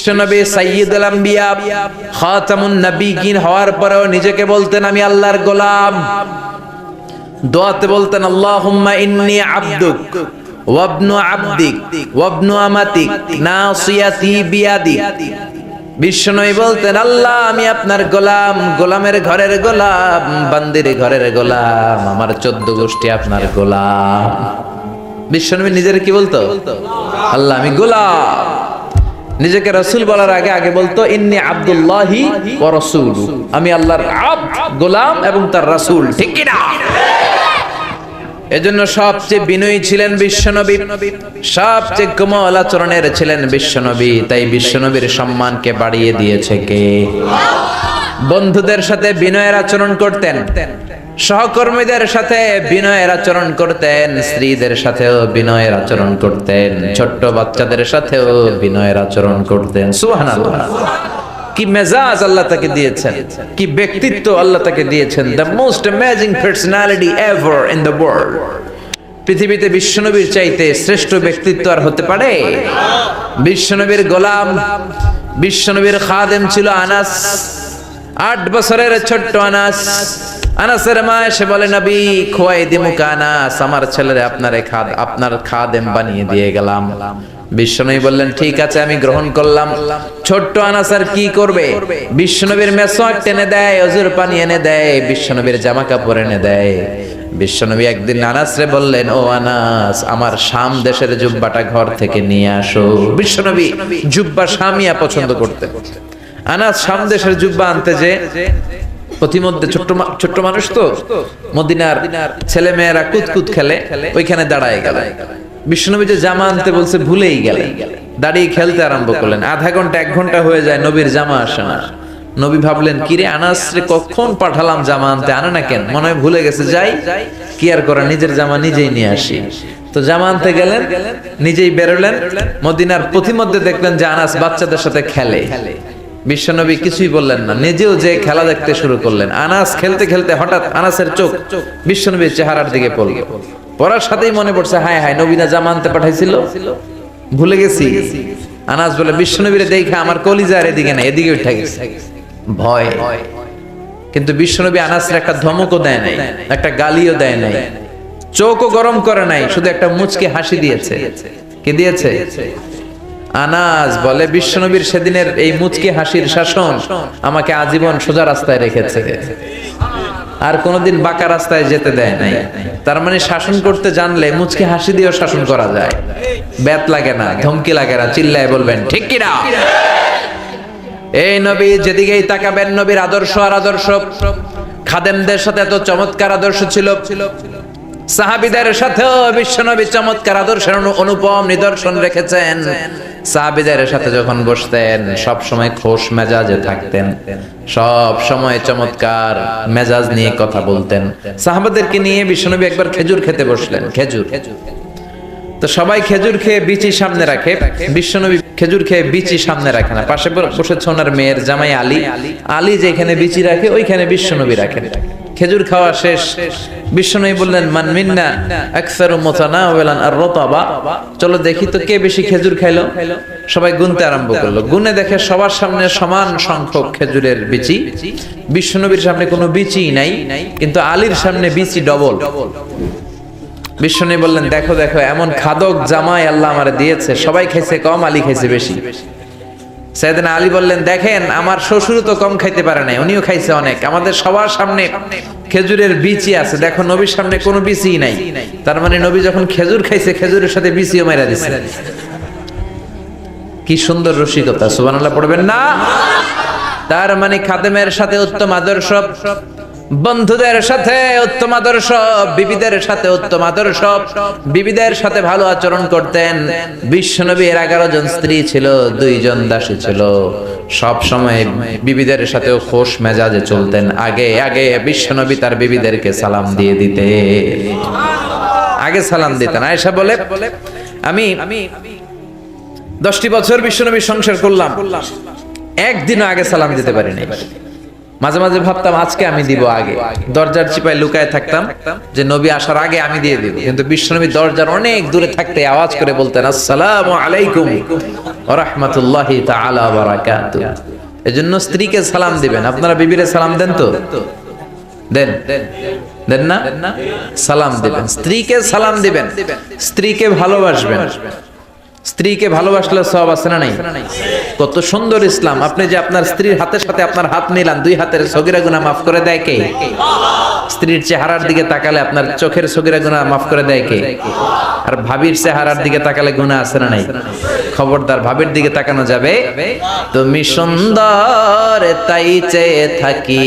বিশ্বনবী সাইয়্যিদুল আম্বিয়া খাতামুন নবিয়্যিন হওয়ার পরেও নিজেকে বলতেন আমি আল্লাহর গোলাম। দোয়াতে বলতেন আল্লাহুম্মা ইন্নী আবদুক ওয়া ইবনু আবদিক ওয়া ইবনু আমাতিক নাসিয়াতি বিয়াদিক। বিশ্বনবী বলতেন আল্লাহ আমি আপনার গোলাম, গোলামের ঘরের গোলাম, বান্দির ঘরের গোলাম, আমার 14 গোষ্ঠী আপনার গোলাম। বিশ্বনবী নিজের কি বলতো? আল্লাহ আমি গোলাম। নিজেকে রাসূল বলার আগে আগে বলতো ইন্নী আব্দুল্লাহি ওয়া রাসূলু, আমি আল্লাহর আব্দ, গোলাম এবং তার রাসূল। ঠিক কি না? এজন্য সবচেয়ে বিনয়ী ছিলেন বিশ্বনবী, সবচেয়ে কোমল আচরণের ছিলেন বিশ্বনবী। তাই বিশ্বনবীর সম্মানকে বাড়িয়ে দিয়েছে কে? বন্ধুদের সাথে বিনয়ের আচরণ করতেন, সহকর্মীদের সাথে বিনয়ের আচরণ করতেন, স্ত্রীদের সাথেও বিনয়ের আচরণ করতেন, ছোট্ট বাচ্চাদের সাথেও বিনয়ের আচরণ করতেন। সুবহানাল্লাহ, কি মেজাজ আল্লাহ তাকে দিয়েছেন, কি ব্যক্তিত্ব আল্লাহ তাকে দিয়েছেন। The most amazing personality ever in the world. পৃথিবীতে বিশ্বনবীর চাইতে শ্রেষ্ঠ ব্যক্তিত্ব আর হতে পারে? বিশ্বনবীর গোলাম, বিশ্বনবীর খাদেম ছিল আনাস, 8 বছরের ছোট্ট আনাস। আনাসের মা এসে বলে নবী খোয়াই দিমুকা আনাস, আমার ছেলেরে আপনার খাদেম বানিয়ে দিয়ে গেলাম। বিশ্বনবী বললেন ঠিক আছে আমি গ্রহণ করলাম। ছোট্ট আনাস আর কি করবে? বিশ্বনবীর মেসওয়াক টেনে দেয়, ওযুর পানি এনে দেয়, বিশ্বনবীর জামা কাপড় এনে দেয়। বিশ্বনবী একদিন আনাসরে বললেন ও আনাস আমার শাম দেশের জুব্বাটা ঘর থেকে নিয়ে আসো। বিশ্বনবী জুব্বা শামিয়া পছন্দ করতেন। আনাস শাম দেশের জুব্বা আনতে যে প্রতিমধ্যে ছোট্ট মানুষ তো, মদিনার ছেলে মেয়েরা কুতকুত খেলে, ওইখানে দাঁড়ায় গেল। বিশ্বনবী যে জামা আনতে বলছে ভুলেই গেলেন, দাঁড়িয়ে খেলতে আরম্ভ করলেন। আধা ঘন্টা 1 ঘন্টা হয়ে যায়, নবীর জামা আসে না। নবী ভাবলেন কিরে আনাস রে কখন পাঠালাম জামা আনতে, আনে না কেন? মনে হয় ভুলে গেছে, যাই কি আর করা, নিজের জামা নিজেই নিয়ে আসি। তো জামা আনতে গেলেন, নিজেই বেরোলেন। মদিনার প্রতিমধ্যে দেখলেন যে আনাস বাচ্চাদের সাথে খেলে। বিশ্বনবী কিছুই বললেন না, নিজেও যে খেলা দেখতে শুরু করলেন। আনাস খেলতে খেলতে হঠাৎ আনাসের চোখ বিশ্বনবীর চেহারার দিকে পড়ল। পড়ার সাথেই মনে পড়ছে হায় হায় নবী না জামা আনতে পাঠাইছিল, ভুলে গেছি। আনাস বলে বিশ্বনবীরে দেখে আমার কলিজার এদিকে না, এদিকে উঠে গেছে ভয়। কিন্তু বিশ্বনবী আনাসের একটা ধমকও দেয় নাই, একটা গালিও দেয় নাই, চোখও গরম করে নাই, শুধু একটা মুচকি হাসি দিয়েছে। কি দিয়েছে? আনাস বলে বিশ্বনবীর সেদিনের এই মুচকি হাসির শাসন আমাকে আজীবন সোজা রাস্তায় রেখেছে, আর কোনোদিন বাঁকা রাস্তায় যেতে দেয় নাই। তার মানে শাসন করতে জানলে মুচকি হাসি দিয়েও শাসন করা যায়, ব্যাত লাগে না, ধমকি লাগে না, চিল্লায় বলবেন ঠিক কি না? এই নবী যেদিকেই তাকাবেন নবীর আদর্শ আর আদর্শ। খাদেমদের সাথে এত চমৎকার আদর্শ ছিল, সাহাবীদের সাথেও বিশ্বনবী চমৎকার আদর্শের অনুপম নিদর্শন রেখেছেন। সাহাবীদের সাথে যখন বসতেন সব সময় খোশ মেজাজে থাকতেন, সব সময় চমৎকার মেজাজ নিয়ে কথা বলতেন। সাহাবাদেরকে নিয়ে বিশ্বনবী একবার খেজুর খেতে বসলেন। খেজুর তো সবাই খেজুর খেয়ে বিচি সামনে রাখে, বিশ্বনবী খেজুর খেয়ে বিচি সামনে রাখে না। পাশে বসেছে ওনার মেয়ের জামাই আলী। আলী যেখানে বিচি রাখে ওইখানে বিশ্বনবী রাখেন। খেজুর খাওয়া শেষ, বিশ্বনবী বললেন মান মিন্না আকসারু মুতানাওয়ালান আর-রতাবা, চলো দেখি তো কে বেশি খেজুর খাইলো। সবাই গুনতে আরম্ভ করলো, গুনে দেখে সবার সামনে সমান সংখ্যক খেজুরের বিচি। বিশ্বনবীর সামনে কোনো বিচি নাই, কিন্তু আলীর সামনে বিচি ডবল। বিশ্বনবী বললেন দেখো দেখো এমন খাদক জামাই আল্লাহ আমারে দিয়েছে, সবাই খাইছে কম, আলী খাইছে বেশি। সাইয়েদনা আলী বললেন দেখেন আমার শ্বশুরও তো কম খাইতে পারে নাই, উনিও খাইছে অনেক। আমাদের সবার সামনে খেজুরের বিচি আছে, দেখো নবীর সামনে কোনো বিচিই নাই। তার মানে নবী যখন খেজুর খাইছে খেজুরের সাথে বিচিও মেরা দিছে। কি সুন্দর রসিকতা, সুবহানাল্লাহ পড়বেন না? তার মানে খাদেমের সাথে উত্তম আদর্শ, বন্ধুদের সাথে উত্তম আদর্শ, বিবিদের সাথে উত্তম আদর্শ, বিবিদের সাথে ভালো আচরণ করতেন। বিশ্বনবীর 11 জন স্ত্রী ছিল, 2 জন দাসী ছিল। সব সময় বিবিদের সাথেও খোশ মেজাজে চলতেন। আগে আগে বিশ্বনবী তার বিবিদেরকে সালাম দিয়ে দিতে, আগে সালাম দিতেন। আয়েশা বলে আমি 10টি বছর বিশ্বনবীর সংসার করলাম, একদিনও আগে সালাম দিতে পারিনি। মাঝে মাঝে ভাবতাম আজকে আমি দিব আগে, দরজার চিপায় লুকায় থাকতাম যে নবী আসার আগে আমি দিয়ে দিব, কিন্তু বিশ্বনবী দরজার অনেক দূরে থাকতে আওয়াজ করে বলতেন আসসালামু আলাইকুম ওয়া রাহমাতুল্লাহি তাআলা ওয়া বারাকাতুহু। এজন্য স্ত্রীকে সালাম দিবেন। আপনারা বিবিরে সালাম দেন তো? দেন দেন না? সালাম দিবেন, স্ত্রীকে সালাম দিবেন, স্ত্রীকে ভালোবাসবেন। স্ত্রীকে ভালোবাসলে সওয়াব আছে না নাই? কত সুন্দর ইসলাম। আপনি যে আপনার স্ত্রীর হাতের সাথে আপনার হাত মিলান, দুই হাতের সগীরা গুনাহ মাফ করে দেয় কে? স্ত্রীর চেহারার দিকে তাকালে আপনার চোখের সগীরা গুনাহ মাফ করে দেয় কে? আর ভাবির চেহারার দিকে তাকালে গুনাহ আছে না নাই? খবরদার, ভাবির দিকে তাকানো যাবে। তুমি সুন্দর তাই চেয়ে থাকি,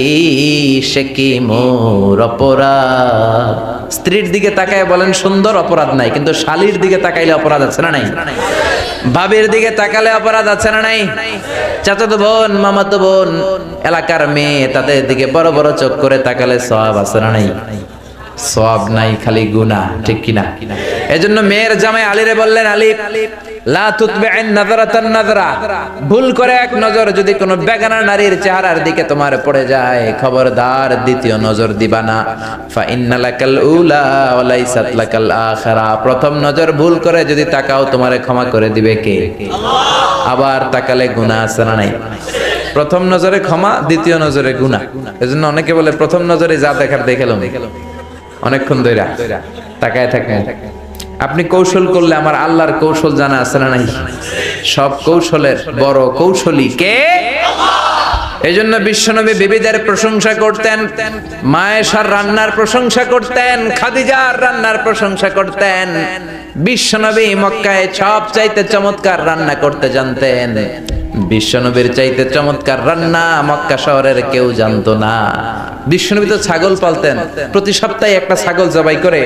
সে কি মোর অপরাধ। স্ত্রীর দিকে তাকায় বলেন সুন্দর, অপরাধ নাই, কিন্তু শালীর দিকে তাকাইলে অপরাধ আছে না নাই? ভাবির দিকে তাকালে অপরাধ আছে না নাই? চাচাতো বোন, মামাতো বোন, এলাকার মেয়ে, তাদের দিকে বড় বড় চোখ করে তাকালে সওয়াব আছে না নাই? সওয়াব নাই, খালি গুনাহ, ঠিক কিনা? এজন্য মেয়ের জামাই আলীরে বললেন, আলী লা তুতবি'ন নাযরাতান নাযরা, ভুল করে এক নজর যদি কোনো বেগানা নারীর চেহারার দিকে তোমার পড়ে যায়, খবরদার দ্বিতীয় নজর দিবা না। ফা ইন্না লাকাল উলা ওয়া লাইসাত লাকাল আখিরা, প্রথম নজর ভুল করে যদি তাকাও তোমারে ক্ষমা করে দিবে কে? আল্লাহ। আবার তাকালে গুনাহ আছে না নাই? প্রথম নজরে ক্ষমা, দ্বিতীয় নজরে গুনাহ। এজন্য অনেকে বলে প্রথম নজরে যা দেখার দেখেলাম, অনেকক্ষণ ধইরা তাকায় থাকেন। আপনি কৌশল করলে আমার আল্লাহর কৌশল জানা আছে না নাই? সব কৌশলের বড় কৌশলী কে? এজন্য বিশ্বনবী বিবিদের প্রশংসা করতেন, মায়েশার রান্নার প্রশংসা করতেন, খাদিজার রান্নার প্রশংসা করতেন। বিশ্বনবী মক্কায় সব চাইতে চমৎকার রান্না করতে জানতেন। বিশ্বনবীর চাইতে চমৎকার রান্না মক্কা শহরের কেউ জানতো না। বিশ্বনবী তো ছাগল পালতেন, প্রতি সপ্তাহে একটা ছাগল জবাই করে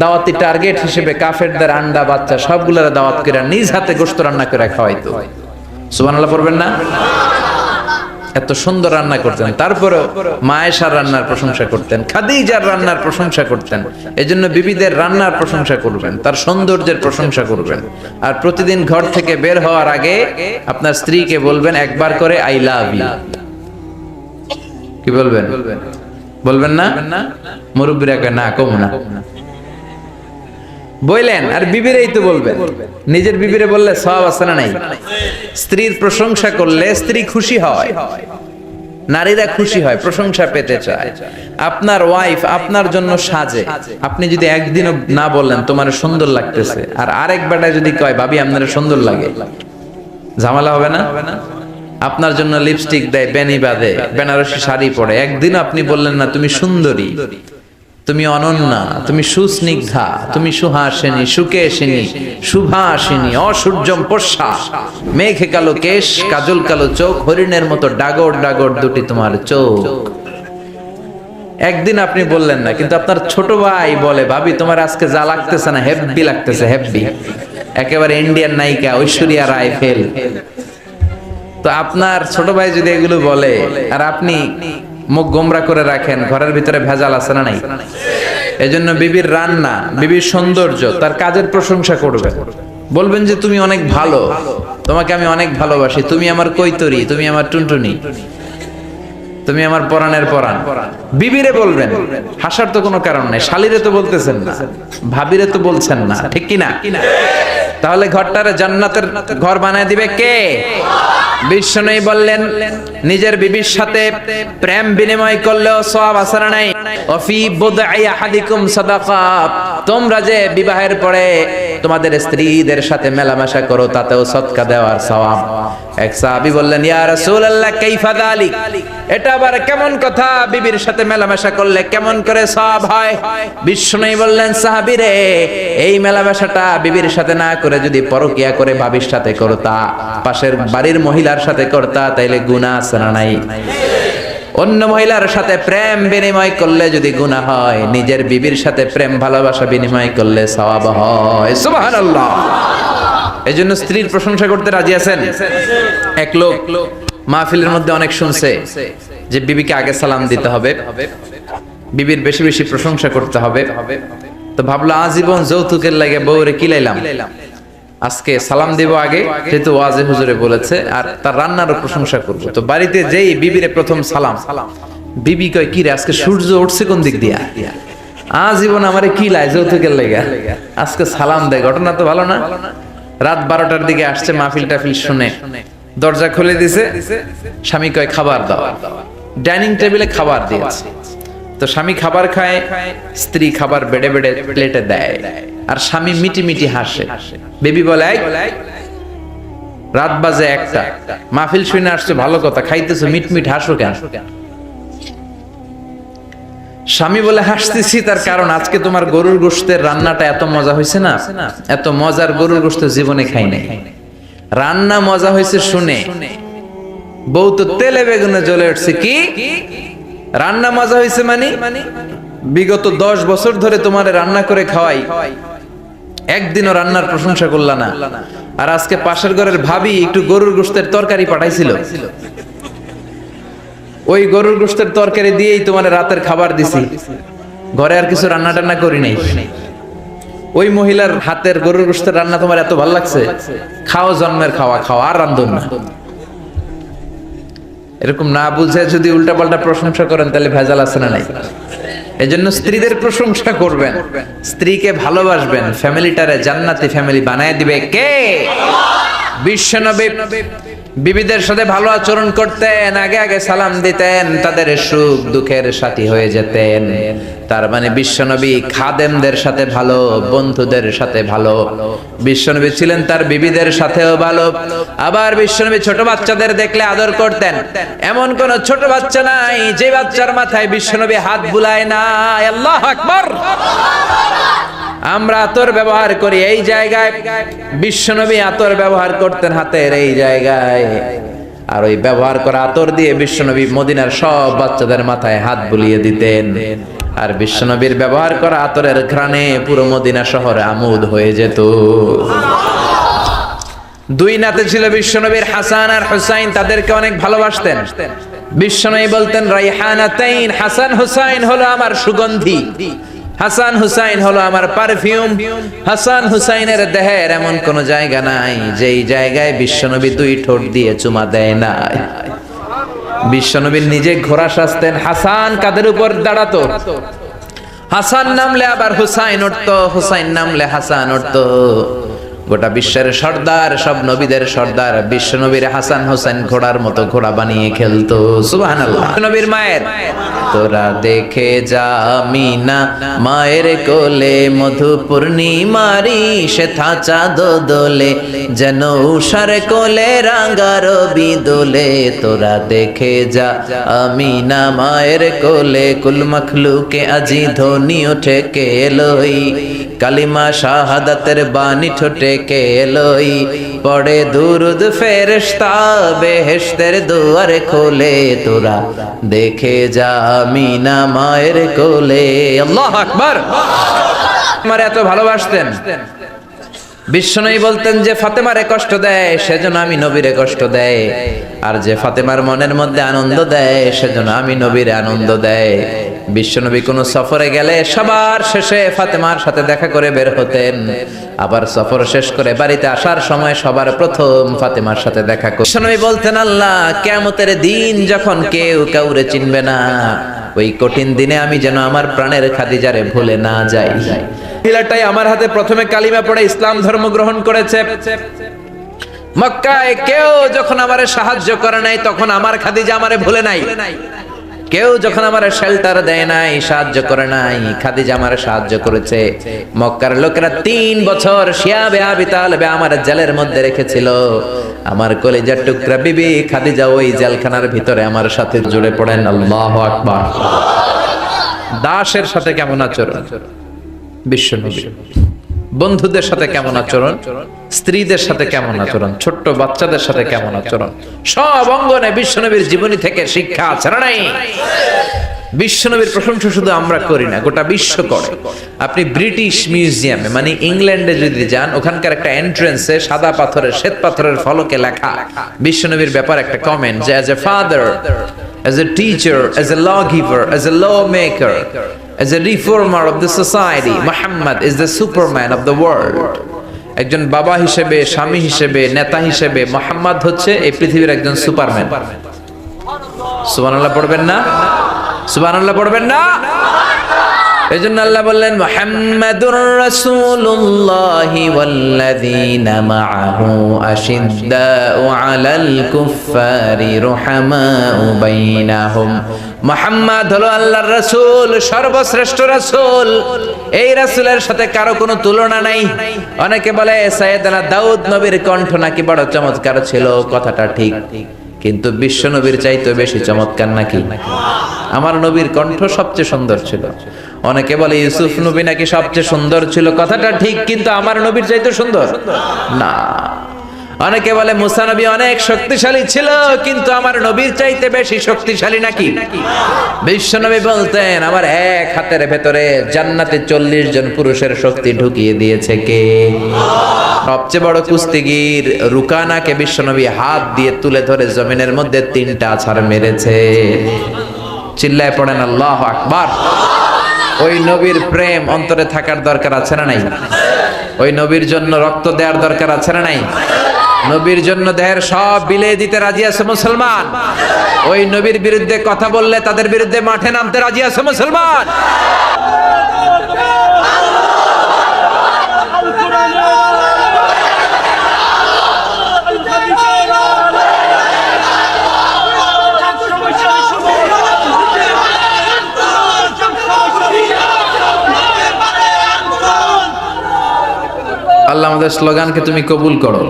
দাওয়াতি টার্গেট হিসেবে কাফেরদের আন্ডা বাচ্চা সবগুলোর দাওয়াত করে নিজ হাতে গোশত রান্না করে খাওয়াইতো। সুবহানাল্লাহ পড়বেন না? এত সুন্দর রান্না করতেন। তারপরে মায়েশার রান্নার প্রশংসা করতেন, খাদিজার রান্নার প্রশংসা করতেন। এজন্য বিবিদের রান্নার প্রশংসা করবেন, তার সৌন্দর্যের প্রশংসা করবেন। আর প্রতিদিন ঘর থেকে বের হওয়ার আগে আপনার স্ত্রীকে বলবেন একবার করে আই লাভ ইউ। কি বলবেন? বলবেন না? মুরব্বিরা কয় না, কম না, বললেন। আর বিবিরেই তো বলবেন, নিজের বিবিরে বললে সওয়াব আছে না নাই? স্ত্রীর প্রশংসা করলে স্ত্রী খুশি হয়, নারীরা খুশি হয়, প্রশংসা পেতে চায়। আপনার ওয়াইফ আপনার জন্য সাজে, আপনি যদি একদিনও না বললেন তোমার সুন্দর লাগতেছে, আর আরেক বেটায় যদি কয় ভাবি আপনার সুন্দর লাগে, ঝামেলা হবে না? আপনার জন্য লিপস্টিক দেয়, বেনি বাঁধে, বেনারসি শাড়ি পরে, একদিন আপনি বললেন না তুমি সুন্দরী, তুমি অনন্যা, তুমি সুস্নিগ্ধা, তুমি সুহাসিনী, সুকেশিনী, সুভাসিনী, অসূর্যম পোষা, মেঘে কালো কেশ, কাজল কালো চোখ, হরিণের মতো ডাগর ডাগর দুটি তোমার চোখ। একদিন আপনি বললেন না, কিন্তু আপনার ছোট ভাই বলে ভাবি তোমার আজকে যা লাগতেছে না, হেব্বি লাগতেছে, হেব্বি, একেবারে ইন্ডিয়ান নায়িকা ঐশ্বরিয়া রায় ফেল। তো আপনার ছোট ভাই যদি এগুলো বলে আর আপনি মুখ গোমরা করে রাখেন, ঘরের ভিতরে ভেজাল আছে না নাই? এজন্য বিবির রান্না, বিবির সৌন্দর্য, তার কাজের প্রশংসা করবেন। বলবেন যে তুমি অনেক ভালো, তোমাকে আমি অনেক ভালোবাসি, তুমি আমার কৈতরি, তুমি আমার টুনটুনি, তুমি আমার পরাণের পরাণ। বিবিরে বলবেন, হাসার তো কোনো কারণ নেই। শালীরে তো বলতেছেন না, ভাবিরে তো বলছেন না, ঠিক কি না? তাহলে ঘরটারে জান্নাতের ঘর বানায় দিবে কে? বিশ্বনবী বললেন নিজের বিবির সাথে প্রেম বিনিময় করলেও সওয়াব আছে না নাই? ওয়াফি বুদআই আহাদিকুম সাদাকা, তোমরা যে বিবাহের পরে তোমাদের স্ত্রীদের সাথে মেলামেশা করো তাতেও সদকা দেওয়ার সওয়াব। এক সাহাবী বললেন ইয়া রাসূলুল্লাহ কাইফা যালিক, এটা আবার কেমন কথা, বিবির সাথে মেলামেশা করলে কেমন করে সওয়াব হয়? বিশ্বনবী বললেন সাহাবীরে, এই মেলামেশাটা বিবির সাথে না করে যদি পরকিয়া করে ভাবির সাথে করতা, পাশের বাড়ির মহিলার সাথে করতা, তাইলে গুনাহ আছে না নাই? অন্য মহিলার সাথে প্রেম বিনিময় করলে যদি গুনাহ হয়, নিজের বিবির সাথে প্রেম ভালোবাসা বিনিময় করলে সওয়াব হয়। সুবহানাল্লাহ। এজন্য স্ত্রীর প্রশংসা করতে রাজি আছেন? এক লোক মাহফিলের মধ্যে অনেক শুনছে যে বিবিকে আগে সালাম দিতে হবে, বিবির বেশি বেশি প্রশংসা করতে হবে। তো ভাবলো আজীবন যৌতুকের লাগে বউরে কিলাইলাম, আজকে সালাম দিব আগে, যেহেতু ওয়াজে হুজুরে বলেছে, আর তার রান্নারও প্রশংসা করবো। তো বাড়িতে যেই বিবিরে প্রথম সালাম, বিবি কয় কি রে আজকে সূর্য উঠছে কোন দিক দিয়া? আজীবন আমারে কি লাই যৌতুকের লেগা, আজকে সালাম দেয়, ঘটনা তো ভালো না। রাত 12টার দিকে আসছে, মাহফিল টাফিল শুনে দরজা খুলে দিছে। স্বামী কয় খাবার দাও, ডাইনিং টেবিলে খাবার দিয়েছে। তো স্বামী খাবার খায়, স্ত্রী খাবার বেড়ে বেড়ে প্লেটে দেয়, আর স্বামী মিটি মিটি হাসে। বেবি বলে রাত বাজে 1টা, মাহফিল শুনে আসছে ভালো কথা, খাইতেছো মিট মিট হাসো কেন? স্বামী বলে হাসতেছি তার কারণ আজকে তোমার গরুর গোশতের রান্নাটা এত মজা হয়েছে না, এত মজার গরুর গোশত জীবনে খাই নাই। রান্না মজা হয়েছে শুনে বউ তো তেলে বেগুনে জ্বলে উঠছে। কি রান্না মজা হয়েছে মানে? বিগত 10 বছর ধরে তোমার রান্না করে খাওয়াই, একদিনও রান্নার প্রশংসা করলা না। আর আজকে পাশের ঘরের ভাবি একটু গরুর গোশতের তরকারি পাঠাইছিল, ওই গরুর গোশতের তরকারি দিয়েই তোমার রাতের খাবার দিছি, ঘরে আর কিছু রান্না টান্না করি নাই। ওই মহিলার হাতের গরুর গোশতের রান্না তোমার এত ভালো লাগছে, খাও, জন্মের খাওয়া খাও, আর রান্ধন না। এরকম না বুঝে যদি উল্টা পাল্টা প্রশংসা করেন তাহলে ভেজাল আছে না নাই? এজন্য স্ত্রীদের প্রশংসা করবেন, স্ত্রীকে ভালোবাসবেন, ফ্যামিলিটারে জান্নাতি ফ্যামিলি বানায় দিবে কে? বিশ্বনবী বিবিদের সাথে ভালো আচরণ করতেন, আগে আগে সালাম দিতেন, তাদের সুখ দুঃখের সাথী হয়ে যেতেন। তার মানে বিশ্বনবী খাদেমদের সাথে ভালো, বন্ধুদের সাথে ভালো। বিশ্বনবী ছিলেন তার বিবিদের সাথেও ভালো। আবার বিশ্বনবী ছোট বাচ্চাদের দেখলে আদর করতেন। এমন কোন ছোট বাচ্চা নাই যে বাচ্চার মাথায় বিশ্বনবী হাত বুলায় না। আল্লাহু আকবার। আমরা আতর ব্যবহার করি এই জায়গায়, বিশ্বনবী আতর ব্যবহার করতেন হাতের এই জায়গায়, আর ওই ব্যবহার করা আতর দিয়ে বিশ্বনবী মদিনার সব বাচ্চাদের মাথায় হাত বুলিয়ে দিতেন। আর বিশ্বনবীর ব্যবহার করা আতরের ঘ্রাণে পুরো মদিনা শহরে আমোদ হয়ে যেত। 2 নাতি ছিল বিশ্বনবীর, হাসান আর হুসাইন, তাদেরকে অনেক ভালোবাসতেন। বিশ্বনবী বলতেন রাইহানাতাইন, হাসান হুসাইন হলো আমার সুগন্ধি, হাসান হুসাইন হলো আমার পারফিউম। হাসান হুসাইনের দেহের এমন কোন জায়গা নাই যেই জায়গায় বিশ্বনবী 2 ঠোঁট দিয়ে চুমা দেয় না। বিশ্বনবীর নিজে ঘোড়া সাজতেন, হাসান কাদের উপর দাঁড়াতো, হাসান নামলে আবার হুসাইন উঠতো, হুসাইন নামলে হাসান উঠতো। গোটা বিশ্বের সর্দার, সব নবীদের সর্দার, বিশ্বনবীর হাসান হুসাইন ঘোড়ার মতো ঘোড়া বানিয়ে খেলতো। সুবহানাল্লাহ। নবীর মায়ের তোরা দেখে যা আমিনা মায়ের কোলে, মধু পূর্ণিমারি সেথা চাঁদ দোলে, যেন উষার কোলে রাঙা রবি দোলে। তোরা দেখে যা আমিনা মায়ের কোলে, কুল মখলুকে আজি ধ্বনি ওঠে কে এলোই, কালিমা শাহাদাতের বাণী ঠোঁটে কে এলোই, পড়ে দুরুদ ফেরেশতা বেহেশতের দুয়ার খোলে। তোরা দেখে যা আমিনা মায়ের কোলে। আল্লাহু আকবার। আমার এত ভালোবাসতেন। বিশ্বনবী বলতেন যে ফাতেমারে কষ্ট দেয় সেজন্য আমি নবীরে কষ্ট দেয়, আর যে ফাতেমার মনের মধ্যে আনন্দ দেয় সেজন্য আমি নবীরে আনন্দ দেয়। বিশ্বনবী কোন সফরে গেলে সবার শেষে ফাতেমার সাথে দেখা করে বের হতেন, আবার সফর শেষ করে বাড়িতে আসার সময় সবার প্রথম ফাতেমার সাথে দেখা করতেন। বিশ্বনবী বলতেন আল্লাহ কিয়ামতের দিন যখন কেউ কাউরে চিনবে না, ওই কঠিন দিনে আমি যেন আমার প্রাণের খাদিজারে ভুলে না যাই। মহিলাটাই আমার হাতে প্রথমে কালিমা পড়ে ইসলাম ধর্ম গ্রহণ করেছে। মক্কায় কেউ যখন আমারে সাহায্য করে নাই তখন আমার খাদিজা আমারে ভুলে নাই। কেউ যখন আমারে শেল্টার দেয় নাই, সাহায্য করে নাই, খাদিজা আমারে সাহায্য করেছে। মক্কার লোকেরা 3 বছর শিয়াবে আবি তালেবে আমার জেলের মধ্যে রেখেছিল। আমার কলিজার টুকরা বিবি খাদিজা ওই জেলখানার ভিতরে আমার সাথে জুড়ে পড়েন। আল্লাহু আকবার। দাসের সাথে কেমন আচরণ বিশ্বনবী, বন্ধুদের সাথে কেমন আচরণ, স্ত্রীদের সাথে কেমন আচরণ, ছোট্ট বাচ্চাদের সাথে কেমন আচরণ, সব অঙ্গনে বিশ্বনবীর জীবনী থেকে শিক্ষা আছে না নাই? বিশ্বনবীর প্রশংসা শুধু আমরা করি না, গোটা বিশ্ব করে। আপনি ব্রিটিশ মিউজিয়ামে মানে ইংল্যান্ডে যদি যান, ওখানকার একটা এন্ট্রেন্সে সাদা পাথরের শ্বেত পাথরের ফলকে লেখা বিশ্বনবীর ব্যাপারে একটা কমেন্ট যে as a father, as a teacher, as a lawgiver, as a lawmaker, as a reformer of the society, Muhammad is the superman of the world. একজন বাবা হিসেবে, স্বামী হিসেবে, নেতা হিসেবে মুহাম্মদ হচ্ছে এই পৃথিবীর একজন সুপারম্যান। সুবহানাল্লাহ পড়বেন না? সুবহানাল্লাহ পড়বেন না? এজন্য আল্লাহ বললেন মুহাম্মাদুর রাসূলুল্লাহি ওয়াল্লাযীনা মাআহু আশিদ্দাউ আলাল কুফফারি রুহামাউ বাইনাহুম। মুহাম্মদ হলো আল্লাহর রাসূল, সর্বশ্রেষ্ঠ রাসূল। এই রাসূলের সাথে কারো কোনো তুলনা নাই। অনেকে বলে সাইয়েদনা দাউদ নবীর কণ্ঠ নাকি বড় চমৎকার ছিল, কথাটা ঠিক, কিন্তু বিশ্ব নবীর চাইতে বেশি চমৎকার নাকি? আমার নবীর কণ্ঠ সবচেয়ে সুন্দর ছিল। অনেকে বলে ইউসুফ নবী নাকি সবচেয়ে সুন্দর ছিল, কথাটা ঠিক, কিন্তু আমার নবীর চাইতে সুন্দর না। অনেকে বলে মুসা নবী অনেক শক্তিশালী ছিল, কিন্তু আমার নবীর চাইতে বেশি শক্তিশালী নাকি? বিশ্ব নবী বলতেন আমার এক হাতের ভেতরে জান্নাতে 40 জন পুরুষের শক্তি ঢুকিয়ে দিয়েছে কে? সবচেয়ে বড় কুস্তিগির রুকানাকে বিশ্ব নবী হাত দিয়ে তুলে ধরে জমিনের মধ্যে 3টা আছাড় মেরেছে। চিল্লায় পড়েন আল্লাহু আকবার। ওই নবীর প্রেম অন্তরে থাকার দরকার আছে না নাই? ওই নবীর জন্য রক্ত দেওয়ার দরকার আছে না নাই? নবীর জন্য দেহের সব বিলিয়ে দিতে রাজি আছে মুসলমান? ওই নবীর বিরুদ্ধে কথা বললে তাদের বিরুদ্ধে মাঠে নামতে রাজি আছে মুসলমান? আল্লাহ আমাদের স্লোগানকে তুমি কবুল করো,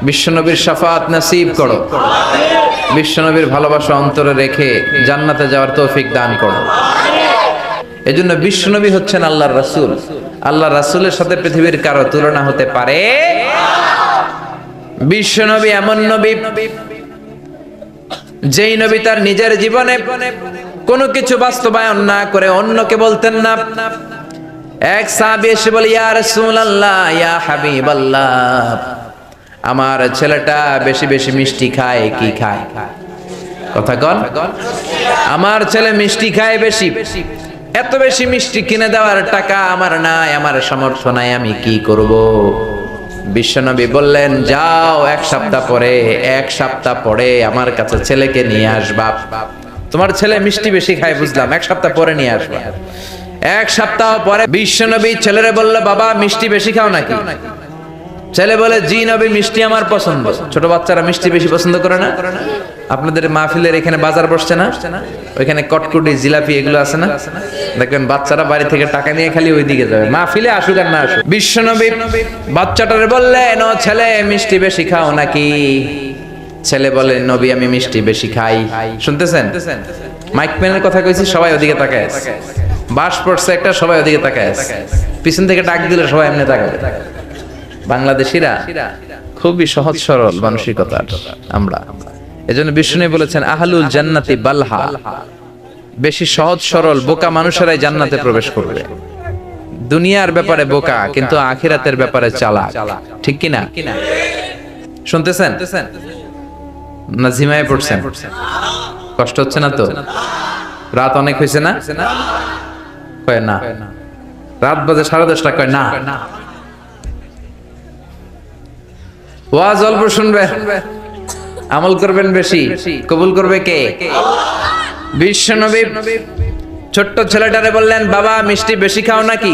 বিশ্বনবীর শাফাত নসিব করো, বিশ্বনবীর ভালোবাসা অন্তরে রেখে জান্নাতে যাওয়ার তৌফিক দান করো। এজন্য বিশ্বনবী হচ্ছেন আল্লাহর রাসূল। আল্লাহর রাসূলের সাথে পৃথিবীর কারো তুলনা হতে পারে? বিশ্বনবী এমন নবী যেই নবী তার নিজের জীবনে কোনো কিছু বাস্তবায়ন না করে অন্যকে বলতেন না। এক সাহাবী এসে বলে ইয়া রাসূলুল্লাহ, ইয়া হাবিবাল্লাহ, আমার ছেলেটা বেশি বেশি মিষ্টি খায়, কি খায়? কথা কন। আমার ছেলে মিষ্টি খায় বেশি, এত বেশি মিষ্টি কিনে দেওয়ার টাকা আমার নাই, আমার সামর্থ্য নাই, আমি কি করব? বিশ্বনবী বললেন যাও এক সপ্তাহ পরে আমার কাছে ছেলেকে নিয়ে আসবা। তোমার ছেলে মিষ্টি বেশি খায় বুঝলাম, এক সপ্তাহ পরে নিয়ে আসবা। এক সপ্তাহ পরে বিশ্বনবী ছেলেরে বলল বাবা মিষ্টি বেশি খাও নাকি? ছেলে বলে জি নবী, মিষ্টি আমার পছন্দ। ছোট বাচ্চারা মিষ্টি বেশি পছন্দ করে না? আপনাদের মাহফিলের এখানে বাজার বসছে না, ওইখানে কটকুটি জিলাপি এগুলো আছে না, দেখবেন বাচ্চারা বাড়ি থেকে টাকা নিয়ে খালি ওইদিকে যাবে, মাহফিলে আসুক আর না আসুক। বিশ্বনবী বাচ্চাটারে বললেন ও ছেলে মিষ্টি বেশি খাও নাকি? ছেলে বলে নবী আমি মিষ্টি বেশি খাই। শুনতেছেন? মাইক ম্যানের কথা কইছি, সবাই ওদিকে তাকায় আছে। বাস পড়ছে একটা, সবাই ওদিকে তাকায় আছে। পিছন থেকে ডাক দিলে সবাই এমনি তাকাবে। বাংলাদেশিরা খুবই সহজ সরল মানসিকতার আমরা। এজন্য বিষ্ণু বলেছেন আহলুল জান্নাতি বালহা, বেশি সহজ সরল বোকা মানুষেরাই জান্নাতে প্রবেশ করবে। দুনিয়ার ব্যাপারে বোকা, কিন্তু আখিরাতের ব্যাপারে চালাক, ঠিক কি না? শুনতেছেন না? ঝিমায় পড়ছেন? কষ্ট হচ্ছে না তো? রাত অনেক হয়েছে না? কয় না। রাত বাজে 10:30, কয় না। ওয়াজ অল্প শুনবেন, আমল করবেন বেশি, কবুল করবে কে? বিশ্বনবী ছোট্ট ছেলেটারে বললেন বাবা মিষ্টি বেশি খাও নাকি?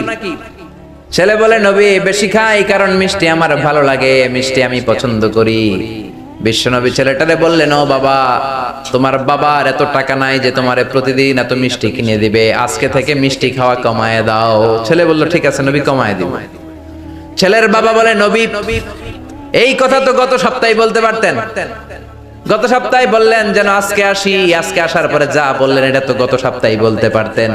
ছেলে বলে নবী বেশি খাই, কারণ মিষ্টি আমার ভালো লাগে, মিষ্টি আমি পছন্দ করি। বিশ্বনবী ছেলেটারে বললেন ও বাবা, তোমার বাবার এত টাকা নাই যে তোমারে প্রতিদিন এত মিষ্টি কিনে দিবে, আজকে থেকে মিষ্টি খাওয়া কমায় দাও। ছেলে বলল ঠিক আছে নবী, কমায় দিব। ছেলের বাবা বলে নবী এই কথা তো গত সপ্তাহে বলতে পারতেন, গত সপ্তাহে বললেন যেন আজকে আসি, আজকে আসার পরে যা বললেন এটা তো গত সপ্তাহে বলতে পারতেন।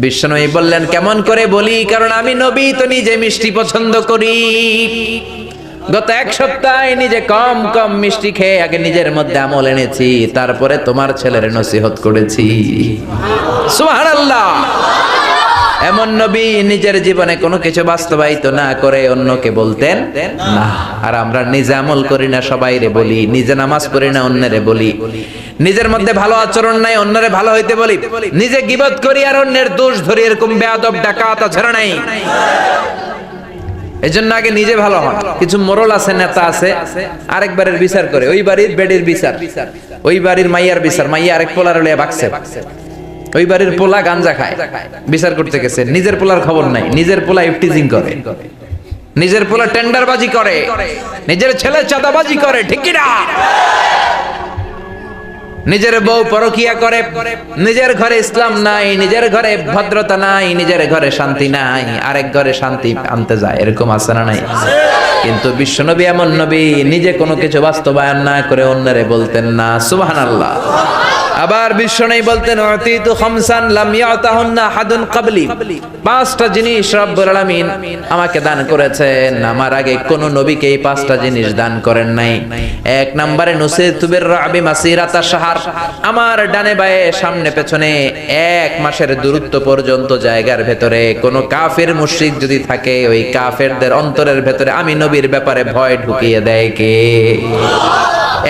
বিশ্বনবী বললেন কেমন করে বলি, কারণ আমি নবী তো নিজে মিষ্টি পছন্দ করি। গত এক সপ্তাহে নিজে কম কম মিষ্টি খেয়ে আগে নিজের মধ্যে আমল এনেছি, তারপরে তোমার ছেলের নসিহত করেছি। সুবহানাল্লাহ। এমন নবী নিজের জীবনে কোনো কিছু বাস্তবায়িত না করে অন্যকে বলতেন না। আর আমরা নিজে আমল করি না, সবাইরে বলি। নিজে নামাজ পড়ি না, অন্যরে বলি। নিজের মধ্যে ভালো আচরণ নাই, অন্যরে ভালো হইতে বলি। নিজে গীবত করি আর অন্যের দোষ ধরি, এরকম বেয়াদব ডাকাত আচরণ নাই। এজন্য আগে নিজে ভালো হন। কিছু মোরল আছে, নেতা আছে, আরেকবারের বিচার করে, ওই বাড়ির বেডির বিচার, ওই বাড়ির মাইয়ার বিচার, মাইয়া আরেক পোলার লইয়া বাকছে, ওই বাড়ির পোলা গাঞ্জা খায়, বিচার করতে গেছে, নিজের পোলার খবর নাই, নিজের পোলা ইফটিজিং করে, নিজের পোলা টেন্ডারবাজি করে, নিজের ছেলে চাঁদাবাজি করে, ঠিক কি না? নিজের বউ পরকিয়া করে, নিজের ঘরে ইসলাম নাই, নিজের ঘরে ভদ্রতা নাই, নিজের ঘরে শান্তি নাই, আরেক ঘরে শান্তি আনতে যায়, এরকম আছে না নাই? কিন্তু বিশ্বনবী এমন নবী, নিজে কোনো কিছু বাস্তবায়ন না করে অন্যরে বলতেন না, সুবহানাল্লাহ। আবার বিশ্বনবী বলতেন উতিতু খামসান লাম ইয়াতাহুন্না আহাদুন ক্বাবলি, পাঁচটা জিনিস রব্বুল আলামিন আমাকে দান করেছেন, আমার আগে কোন নবীকে এই পাঁচটা জিনিস দান করেন নাই। এক নম্বরে নুসিরতু বিররাবি মাসিরাতা শাহর, আমার ডানে বায়ে সামনে পেছনে 1 মাসের দূরত্ব পর্যন্ত জায়গার ভেতরে কোন কাফের মুশরিক যদি থাকে, ওই কাফেরদের অন্তরের ভেতরে আমি নবীর ব্যাপারে ভয় ঢুকিয়ে দেয় কে?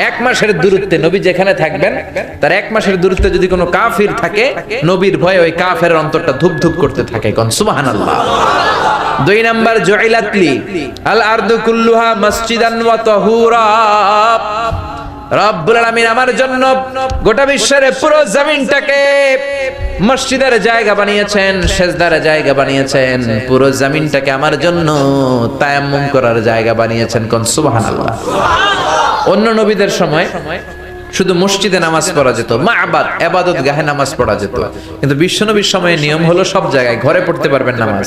1 মাসের দূরত্বে নবী যেখানে থাকবেন, তার 1 মাসের দূরত্বে যদি কোনো কাফির থাকে, নবীর ভয়ে ওই কাফের অন্তরটা ধুপ ধুপ করতে থাকে, কোন সুবহানাল্লাহ। 2 নাম্বার জুইলাতলি আল আরদু কুল্লুহা মসজিদান ওয়া তাহুরা, রব্বুল আলামিন আমার জন্য গোটা বিশ্বের পুরো জমিনটাকে মসজিদের জায়গা বানিয়েছেন, সেজদার জায়গা বানিয়েছেন, পুরো জমিনটাকে আমার জন্য তায়াম্মুম করার জায়গা বানিয়েছেন, কোন সুবহানাল্লাহ। অন্য নবীদের সময় শুধু মসজিদে নামাজ পড়া যেত, মা'বাদ ইবাদত গাহে নামাজ পড়া যেত, কিন্তু বিশ্বনবীর সময়ে নিয়ম হলো সব জায়গায়, ঘরে পড়তে পারবেন নামাজ,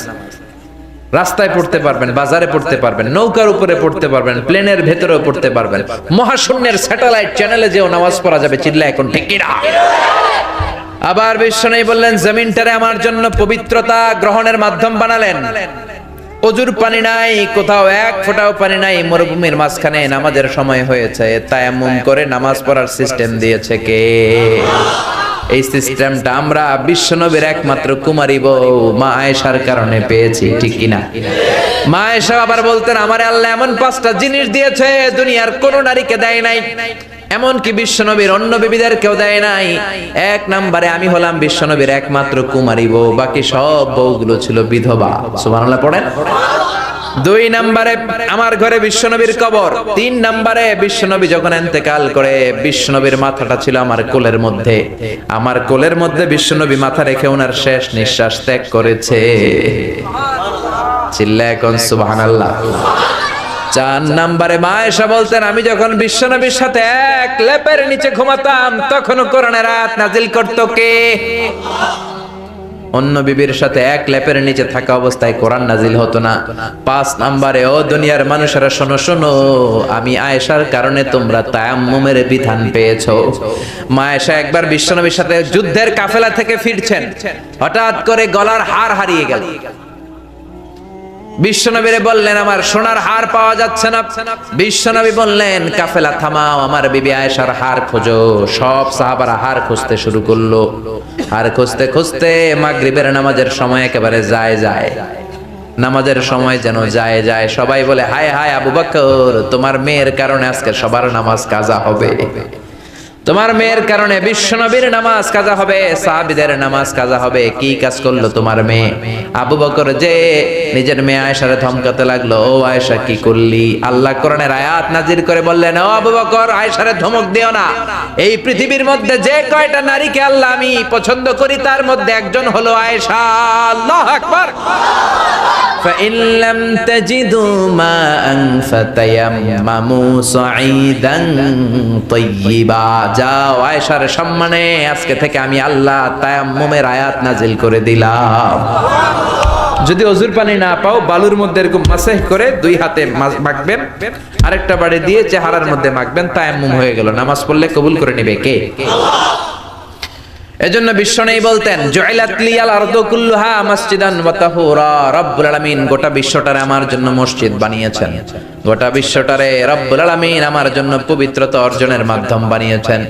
রাস্তায় পড়তে পারবেন, বাজারে পড়তে পারবেন, নৌকার উপরে পড়তে পারবেন, প্লেনের ভেতরেও পড়তে পারবেন, মহাশূন্যের স্যাটেলাইট চ্যানেলে যেও নামাজ পড়া যাবে, চিল্লা এখন ঠিক কি না? আবার বিশ্বনবী বললেন জমিনটারে আমার জন্য পবিত্রতা গ্রহণের মাধ্যম বানালেন, অজুর পানি নাই, কোথাও 1 ফোঁটাও পানি নাই, মরুভূমির মাঝখানে নামাজের সময় হয়েছে, তায়াম্মুম করে নামাজ পড়ার সিস্টেম দিয়েছে কে? এই সিস্টেমটা আমরা বিশ্বনবীর একমাত্র কুমারী বউ মা আয়েশার কারণে পেয়েছি, ঠিক কি না? মা আয়েশা আবার বলতেন আমারে আল্লাহ এমন 5টা জিনিস দিয়েছে দুনিয়ার কোন নারীকে দেয় নাই, এমনকি বিশ্বনবীর অন্য বিবিদের কেউ দেয় নাই। 1 নম্বরে আমি হলাম বিশ্বনবীর একমাত্র কুমারী বউ, বাকি সব বউগুলো ছিল বিধবা, সুবহানাল্লাহ পড়েন। 2 নম্বরে আমার ঘরে বিশ্বনবীর কবর। 3 নম্বরে বিশ্বনবী যখন ইন্তেকাল করে, বিশ্বনবীর মাথাটা ছিল আমার কোলের মধ্যে, আমার কোলের মধ্যে বিশ্বনবী মাথা রেখে ওনার শেষ নিঃশ্বাস ত্যাগ করেছে, চিল্লা এখন সুবহানাল্লাহ। 4 নম্বরে মা আয়েশা বলতেন আমি যখন বিশ্বনবীর সাথে এক লেপের নিচে ঘুমাতাম, তখন কোরআনের আয়াত নাজিল করত কে? অন্য বিবির সাথে এক লেপের নিচে থাকা অবস্থায় কোরআন নাজিল হতো না। 5 নম্বরে ও দুনিয়ার মানুষেরা শোনো শোনো, আমি আয়েশার কারণে তোমরা তায়াম্মুমের বিধান পেয়েছো। মা আয়েশা একবার বিশ্বনবীর সাথে যুদ্ধের কাফেলা থেকে ফিরছেন, হঠাৎ করে গলার হার হারিয়ে গেল। বিশ্বনবীরে বললেন আমার সোনার হার পাওয়া যাচ্ছে না। বিশ্বনবী বললেন কাফেলা থামাও, আমার বিবি আয়েশার হার খোঁজো। সব সাহাবারা হার খুঁজতে শুরু করলো। হার খুঁজতে খুঁজতে মাগরিবের নামাজের সময় একেবারে যায়, নামাজের সময় যেন যায়, সবাই বলে হায় হায় আবু বকর, তোমার মেয়ের কারণে আজকে সবার নামাজ কাজা হবে, তোমার মেয়ের কারণে বিশ্বনবীর নামাজ কাজা হবে, সাহাবীদের নামাজ কাজা হবে। কি কাজ করলো তোমার মেয়ে? আবু বকর যে নিজের মেয়ে আয়েশারে ধমকাতে লাগলো, ও আয়েশা কি করলি? আল্লাহ কোরআনের আয়াত নাজিল করে বললেন, ও আবু বকর আয়েশারে ধমক দিও না। এই পৃথিবীর মধ্যে যে কয়টা নারীকে আল্লাহ আমি পছন্দ করি, তার মধ্যে একজন হলো আয়েশা। আল্লাহু আকবার। فإن لم تجدوا ماء فتيمموا صعيدا طيبا, যাও আয়েশার সম্মানে আজকে থেকে আমি আল্লাহ তায়াম্মুমের আয়াত নাজিল করে দিলাম। যদি অজুর পানি না পাও, বালুর মধ্যে এরকম মাসহ করে 2 হাতে মাখবেন, আরেকটা বাড়ি দিয়ে চেহারার মধ্যে মাখবেন, তায়াম্মুম হয়ে গেল। নামাজ পড়লে কবুল করে নেবে কে? এজন্য বিশ্বনবী বলতেন জুইলাত লিয়াল আরদু কুল্লুহা মাসজিদান ওয়া তাহুরা, রব্বুল আলামিন গোটা বিশ্বটারে আমার জন্য মসজিদ বানিয়েছেন, গোটা বিশ্বটারে রব্বুল আলামিন আমার জন্য পবিত্রতা অর্জনের মাধ্যম বানিয়েছেন।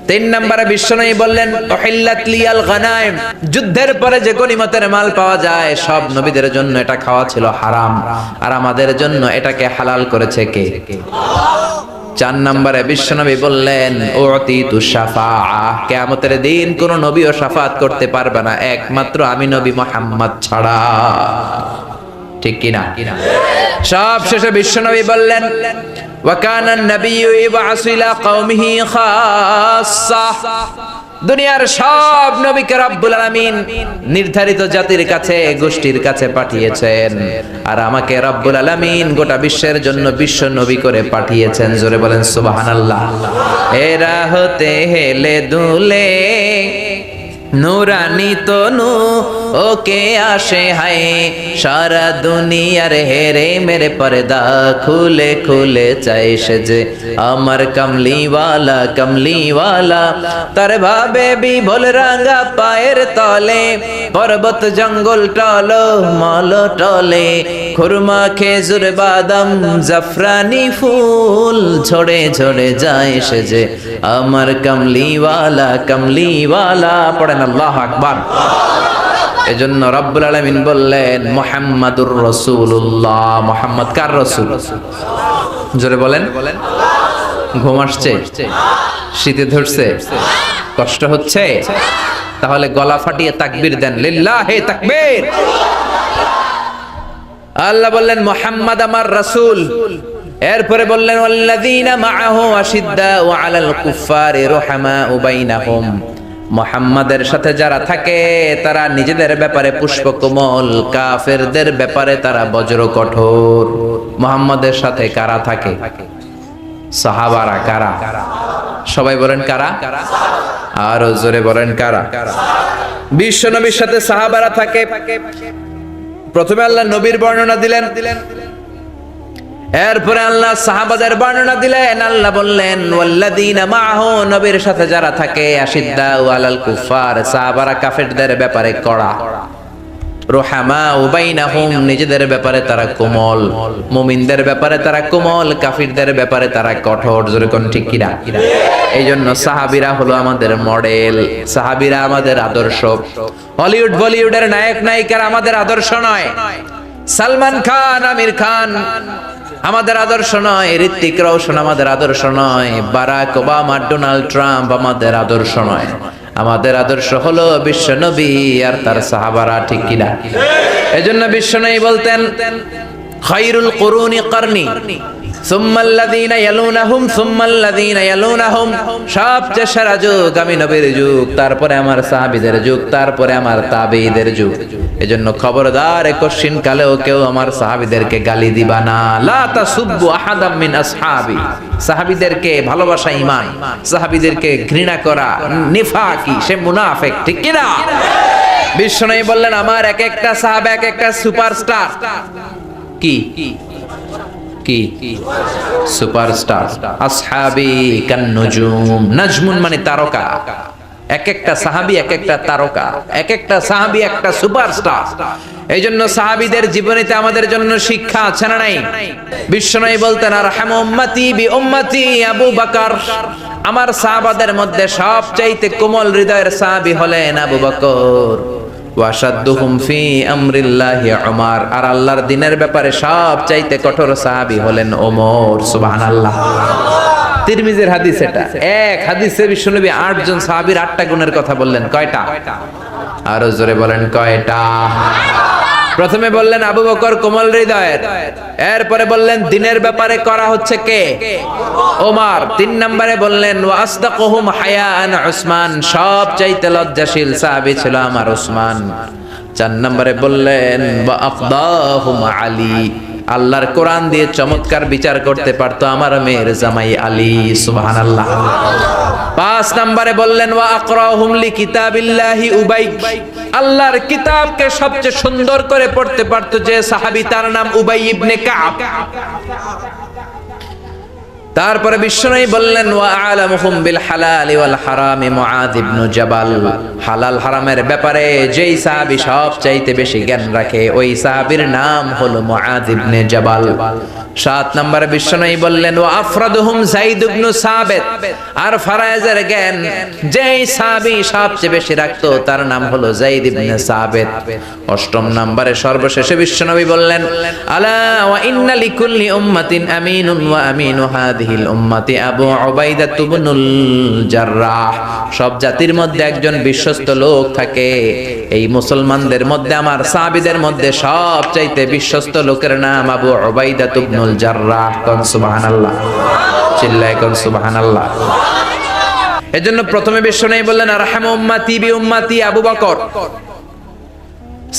3 নম্বরে বিশ্বনবী বললেন উহিল্লাত লিয়াল গানাইম, যুদ্ধের পরে যে গনিমতের মাল পাওয়া যায় সব নবীদের জন্য এটা খাওয়া ছিল হারাম, আর আমাদের জন্য এটাকে হালাল করেছে কে? 4 নম্বরে বিশ্বনবী বললেন উতিতু শাফাআহ, কিয়ামতের দিন কোন নবীও শাফাত করতে পারবে না একমাত্র আমি নবী মুহাম্মদ ছাড়া, ঠিক কি না? সব শেষে বিশ্বনবী বললেন ওয়া কানা আন-নাবিয়্যু ইবআসু ইলা কওমিহি খাসসা, দুনিয়ার সব নবীকে রব্বুল আলামিন নির্ধারিত জাতির কাছে, গোষ্ঠীর কাছে পাঠিয়েছেন, আর আমাকে রব্বুল আলামিন গোটা বিশ্বের জন্য বিশ্ব নবী করে পাঠিয়েছেন। জোরে বলেন সুবহানাল্লাহ। এরা হতে হেলে দুলে নুরানি তনু ওকে আসে হায়, সারা দুনিয়ার হেরে মেরে পর্দা খুলে খুলে চাই সে যে আমার কামলিওয়ালা কামলিওয়ালা। তার ভাবে বিভোল রাঙা পায়ের তলে, পর্বত জঙ্গল টলো মল টলে, খুরমা খেজুর বাদাম জাফরানি ফুল ঝরে ঝরে যায় সে যে আমার কামলিওয়ালা কামলিওয়ালা। পড়েন আল্লাহু আকবার। এজন্য রব্বুল আলামিন বললেন মুহাম্মাদুর রাসূলুল্লাহ। মুহাম্মদ কার রাসূল? জোরে বলেন। ঘুম আসছে? শীতে ধরছে? কষ্ট হচ্ছে? তাহলে গলা ফাটিয়ে তাকবীর দেন, লিল্লাহি তাকবীর। আল্লাহ বললেন মুহাম্মদ আমার রাসূল। এরপরে বললেন ওয়াল্লাযীনা মাআহু আশিদ্দাউ আলাল কুফফারি রুহামাউ বাইনাহুম। মুহাম্মাদের সাথে যারা থাকে তারা নিজেদের ব্যাপারে পুষ্পকোমল, কাফেরদের ব্যাপারে তারা বজ্র কঠোর। মুহাম্মাদের সাথে কারা থাকে? সাহাবারা। কারা? সবাই বলেন কারা? আরো জোরে বলেন কারা? বিশ্ব নবীর সাথে সাহাবারা থাকে। প্রথমে আল্লাহ নবীর বর্ণনা দিলেন, এরপরে আল্লাহ সাহাবাদের বর্ণনা দিলেন। আল্লাহ বললেন ওয়াল্লাযীনা মাআহু, নবীর সাথে যারা থাকে, আশিদ্দাউ আলাল কুফার, সাহাবারা কাফেরদের ব্যাপারে কড়া, রুহামাউ বাইনাহুম, নিজেদের ব্যাপারে তারা কোমল, মুমিনদের ব্যাপারে তারা কোমল, কাফিরদের ব্যাপারে তারা কঠোর। জোরে কোন ঠিক কিনা? এইজন্য সাহাবীরা হলো আমাদের মডেল, সাহাবীরা আমাদের আদর্শ। হলিউড বলিউডের নায়ক নায়িকারা আমাদের আদর্শ নয়। সালমান খান, আমির খান আমাদের আদর্শ নয়, ঋত্বিক রোশন আমাদের আদর্শ নয়, বারাক ওবামা, ডোনাল্ড ট্রাম্প আমাদের আদর্শ নয়। আমাদের আদর্শ হলো বিশ্ব নবী আর তার সাহাবারা। ঠিক কিনা? এজন্য বিশ্ব নবী বলতেন খায়রুল কুরুনি করনি সুম্মাল্লাযীনা ইয়ালুনাহুম সুম্মাল্লাযীনা ইয়ালুনাহুম, সবচেয়ে সেরা যুগ আমি নবীর যুগ, তারপরে আমার সাহাবীদের যুগ, তারপরে আমার তাবেঈদের যুগ। এজন্য খবরদার কোশ্চিন কালেও কেউ আমার সাহাবীদেরকে গালি দিবা না। লা তাসুব্বু আহাদাম মিন আসহাবি, সাহাবীদেরকে ভালোবাসা ঈমান, সাহাবীদেরকে ঘৃণা করা নিফাকি, সে মুনাফিক। ঠিক কি না? বিশ্বনবী বললেন আমার এক একটা সাহাবা এক একটা সুপারস্টার। কি কি? সুপারস্টার। আসহাবি কান নুজুম, নাজমুন মানে তারকা। এক একটা সাহাবী এক একটা তারকা, এক একটা সাহাবী একটা সুপারস্টার। এইজন্য সাহাবীদের জীবনীতে আমাদের জন্য শিক্ষা আছে না নাই? বিশ্বনবী বলতেন আরহামু উম্মতি বি উম্মতি আবু বকর, আমার সাহাবাদের মধ্যে সবচাইতে কোমল হৃদয়ের সাহাবী হলেন আবু বকর। ওয়াশাদ্দুহুম ফি আমরিল্লাহি উমর, আর আল্লাহর দ্বীনের ব্যাপারে সবচাইতে কঠোর সাহাবী হলেন ওমর। সুবহানাল্লাহ। তিরমিজির হাদিস এটা। এক হাদিসে বিশ্বনবী 8 জন সাহাবীর 8টা গুণের কথা বললেন। কয়টা? আরো জোরে বলেন কয়টা? প্রথমে বললেন আবু বকর কোমল হৃদয়ের, এরপরে বললেন দ্বীনের ব্যাপারে করা হচ্ছে কে? ওমর। 3 নম্বরে বললেন ওয়া আসদাকুহুম হায়াআন উসমান, সবচাইতে লজ্জাশীল সাহাবী ছিল আমার উসমান। 4 নম্বরে বললেন ওয়া আফদাহুম আলী, আল্লাহর কোরআন দিয়ে চমৎকার বিচার করতে পারতো আমার মেয়ের জামাই আলী। সুবহানাল্লাহ। 5 নম্বরে বললেন ওয়া আকরাহুম লিকিতাবিল্লাহি উবাই, আল্লাহর কিতাবকে সবচেয়ে সুন্দর করে পড়তে পারতো যে সাহাবী, তার নাম উবাই ইবনে কাব। তারপরে বিশ্বনবী বললেন ওয়া আলামুহুম বিল হালালি ওয়াল হারামি মুআয ইবনে জাবাল, হালাল হারামের ব্যাপারে যেই সাহাবী সবচাইতে বেশি জ্ঞান রাখে ওই সাহাবীর নাম হলো মুআয ইবনে জাবাল। 7 নম্বরে বিশ্বনবী বললেন ওয়া আফরাদুহুম যায়েদ ইবনে সাবিত, আর ফারায়েজের জ্ঞান যেই সাহাবী সবচেয়ে বেশি রাখতো তার নাম হলো যায়েদ ইবনে সাবিত। 8 নম্বরে সর্বশেষে বিশ্বনবী বললেন আলা ওয়া ইন্না লিকুল্লি উম্মাতিন আমিনুন ওয়া আমিনু হাদিহিল উম্মতি আবু উবাইদা ইবনুল জাররাহ, সব জাতির মধ্যে একজন বিশ্বস্ত লোক থাকে। এই মুসলমানদের মধ্যে আমার সাহাবীদের মধ্যে সবচাইতে বিশ্বস্ত লোকের নাম আবু উবাইদা ইবনুল জাররাহ। কোন সুবহানাল্লাহ, চিল্লায় কোন সুবহানাল্লাহ। এজন্য প্রথমে বিশ্বনবী বললেন আরহামু উম্মতি বি উম্মতি আবু বকর।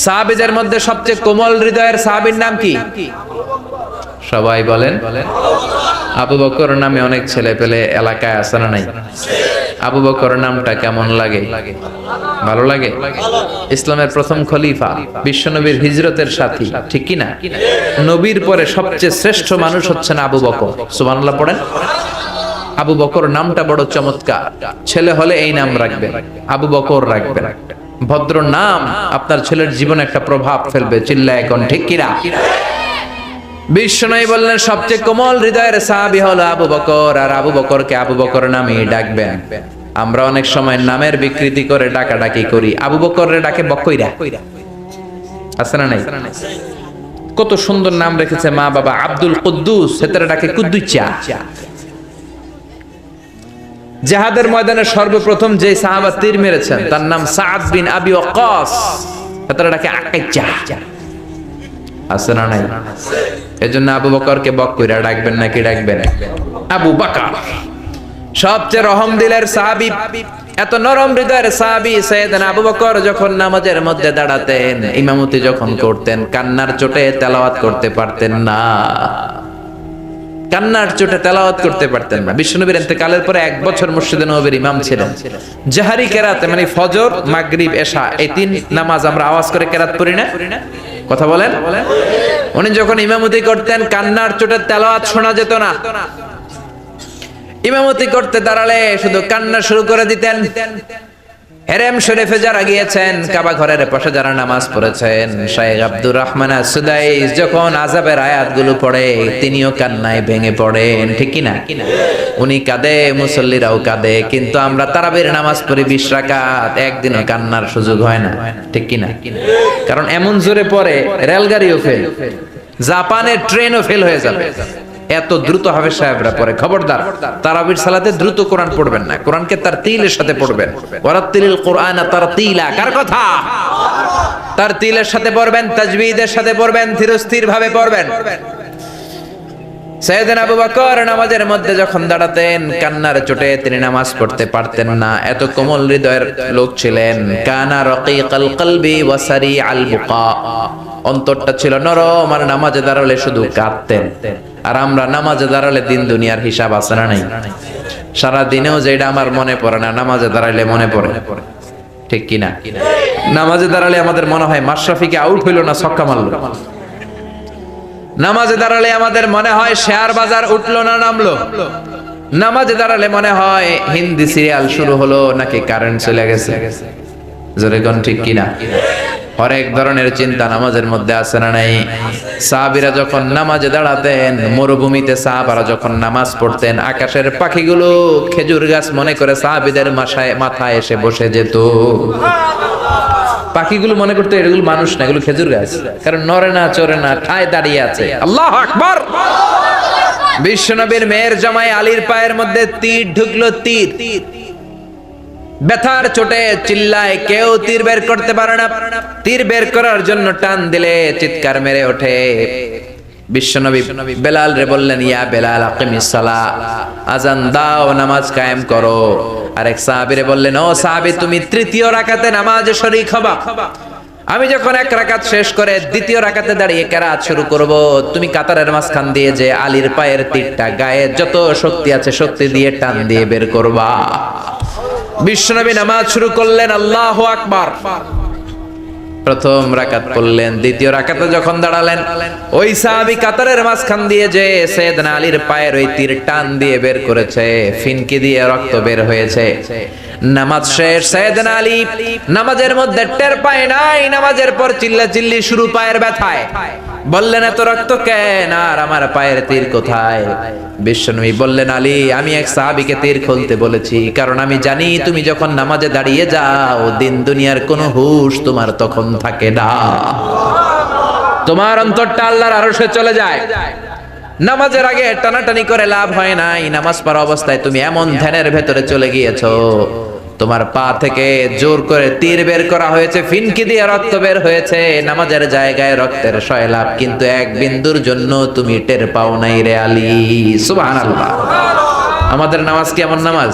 সাহাবীদের মধ্যে সবচেয়ে কোমল হৃদয়ের সাহাবীর নাম কি? সবাই বলেন। আবু বকর নামে অনেক ছেলে পেলে এলাকায় আছে না নাই? আবু বকর নামটা কেমন লাগে? ভালো লাগে। ইসলামের প্রথম খলিফা, বিশ্বনবীর হিজরতের সাথী, ঠিক কি না? নবীর পরে সবচেয়ে শ্রেষ্ঠ মানুষ হচ্ছেন আবু বকর। সুবহানাল্লাহ পড়েন। আবু বকর নামটা বড় চমৎকার। ছেলে হলে এই নাম রাখবেন, আবু বকর রাখবেন। ভদ্র নাম আপনার ছেলের জীবনে একটা প্রভাব ফেলবে। চিল্লায় এখন ঠিক কিনা? বিশ্বনবী বললেন সবচেয়ে কোমল হৃদয়ের সাহাবী হলো আবু বকর, আর আবু বকরকে আবু বকর নামেই ডাকবেন। আমরা অনেক সময় নামের বিকৃতি করে ডাকাডাকি করি। আবু বকরের ডাকে বকইরা, আছে না নাই? কত সুন্দর নাম রেখেছে মা বাবা। আব্দুল কুদ্দুস, সেটারে ডাকে কুদ্দুচা। জিহাদের ময়দানে সর্বপ্রথম যে সাহাবা তীর মেরেছেন তার নাম সাদ বিন আবি ওয়াক্কাস, সেটারে ডাকে আকাইচা। আছে না নাই? এজন্য আবু বকরকে বকইরা ডাকবেন নাকি ডাকবেন আবু বকর? সবচেয়ে রহম দিলের সাহাবী, এত নরম হৃদয়ের সাহাবী সাইয়েদনা আবু বকর যখন নামাজের মধ্যে দাঁড়াতেন, ইমামতি যখন করতেন, কান্নার চোটে তেলাওয়াত করতে পারতেন না। কান্নার চোটে তেলাওয়াত করতে পারতেন না। বিশ্বনবীর ইন্তেকালের পরে 1 বছর মসজিদে নববীর ইমাম ছিলেন। জাহরি কেরাতে মানে ফজর, মাগরিব, এশা, এই 3 নামাজ আমরা আওয়াজ করে কেরাত পড়ি না? কথা বলেন। উনি যখন ইমামতি করতেন কান্নার চোটে তেলাওয়াত শোনা যেত না। ইমামতি করতে দাঁড়ালে শুধু কান্না শুরু করে দিতেন। হেরেম শরীফে যারা গিয়েছেন, কাবা ঘরের পাশে যারা নামাজ পড়েছেন, শাইখ আব্দুর রহমান আস-সুদাইস যখন আযাবের আয়াতগুলো পড়ে তিনিও কান্নায় ভেঙে পড়েন, ঠিক কি না? উনি কাঁদে, মুসল্লিরাও কাঁদে, কিন্তু আমরা তারাবির নামাজ পড়ি 20 রাকাত, একদিনও কান্নার সুযোগ হয় না, ঠিক কি না? কারণ এমন জোরে পড়ে রেলগাড়িও ফেল, জাপানের ট্রেনও ফেল হয়ে যাবে, এত দ্রুত হাফেজ সাহেবরা পড়ে। খবরদার, তারাবির সালাতে দ্রুত কোরআন পড়বেন না, কোরআনকে তারতিলের সাথে পড়বেন। ওয়ারাত্তিলিল কোরআনা তারতিলা, কার কথা? তারতিলের সাথে পড়বেন, তাজবিদের সাথে পড়বেন, ধীরস্থির ভাবে পড়বেন। সাইয়েদনা আবু বকর নামাজের মধ্যে যখন দাঁড়াতেন কান্নার চোটে তিনি নামাজ পড়তে পারতেন না। এত কোমল হৃদয়ের লোক ছিলেন। কানা রাকিকাল কলবি ওয়া সারিআল বুকা, অন্তরটা ছিল নরম, আর নামাজে দাঁড়ালে শুধু কাঁদতেন। আর আমরা নামাজে দাঁড়ালে দিন দুনিয়ার হিসাব আছে না নাই? সারা দিনেও যেটা আমার মনে পড়ে না, নামাজে দাঁড়াইলে মনে পড়ে, ঠিক কি না? নামাজে দাঁড়ালে আমাদের মনে হয় মাশরাফিকে আউট হইল না ছক্কা মারলো। নামাজে দাঁড়ালে আমাদের মনে হয় শেয়ার বাজার উঠলো না নামলো। নামাজে দাঁড়ালে মনে হয় হিন্দি সিরিয়াল শুরু হলো নাকি কারেন্ট চলে গেছে। জোরে কোন ঠিক কিনা? হরেক ধরনের চিন্তা নামাজের মধ্যে আছে না নাই? সাহাবীরা যখন নামাজে দাঁড়াতেন, মরুভূমিতে সাহাবারা যখন নামাজ পড়তেন, আকাশের পাখিগুলো খেজুর গাছ মনে করে সাহাবীদের মাথায় এসে বসে যেত। পাখিগুলো মনে করতে এগুলো মানুষ না, এগুলো খেজুর গাছ, কারণ নড়ে না, চড়ে না, ঠায় দাঁড়িয়ে আছে। আল্লাহু আকবার। বিশ্বনবীর মেয়ের জামাই আলীর পায়ের মধ্যে তীর ঢুকলো, তীর। ব্যথার চোটে চিল্লায়, কেউ তীর বের করতে পারে না। তীর বের করার জন্য টান দিলে চিৎকার মেরে ওঠে। বিশ্বনবী বেলাল রে বললেন, ইয়া বেলাল আকিমিস সালাহ, আযান দাও, নামাজ কায়েম করো। আরেক সাহাবীরে বললেন, ও সাহাবী, তুমি 3য় রাকাতে নামাজে শরীক হবা। আমি যখন 1 রাকাত শেষ করে 2য় রাকাতে দাঁড়িয়ে কেরাত শুরু করব, তুমি কাতারের মাঝখান দিয়ে যে আলীর পায়ের তীরটা গায়ে যত শক্তি আছে শক্তি দিয়ে টান দিয়ে বের করবা। বিশ্বনবী নামাজ শুরু করলেন, আল্লাহু আকবার। প্রথম রাকাত পড়লেন, 2য় রাকাতে যখন দাঁড়ালেন, ওই সাহাবী কাতারের মাঝখান দিয়ে যে সাইয়েদনা আলীর পায়ের ওই তীর টান দিয়ে বের করেছে, ফিনকি দিয়ে রক্ত বের হয়েছে। নামাজ শেষ, সাইয়েদনা আলী নামাজের মধ্যে টের পায় নাই, নামাজের পর চিল্লাচিল্লি শুরু পায়ের ব্যথায়। বললেন, এত রক্ত কেন, আর আমার পায়ের তীর কোথায়? বিশ্বনবী বললেন, আলী, আমি এক সাহাবীকে তীর খুলতে বলেছি, কারণ আমি জানি তুমি যখন নামাজে দাঁড়িয়ে যাও দিন দুনিয়ার কোনো হুঁশ তোমার তখন থাকে না, তোমার অন্তরটা আল্লাহর আরশে চলে যায়। নামাজের আগে টানাটানি করে লাভ হয় নাই, নামাজ পড়া অবস্থায় তুমি এমন ধ্যানের ভেতরে চলে গিয়েছো, তোমার পা থেকে জোর করে তীর বের করা হয়েছে, ফিনকি দিয়ে রক্ত বের হয়েছে, নামাজের জায়গায় রক্তের সয়লাভ, কিন্তু এক বিন্দুর জন্য তুমি টের পাও নাই রে আলী। সুবহানাল্লাহ। আমাদের নামাজ কি এমন নামাজ?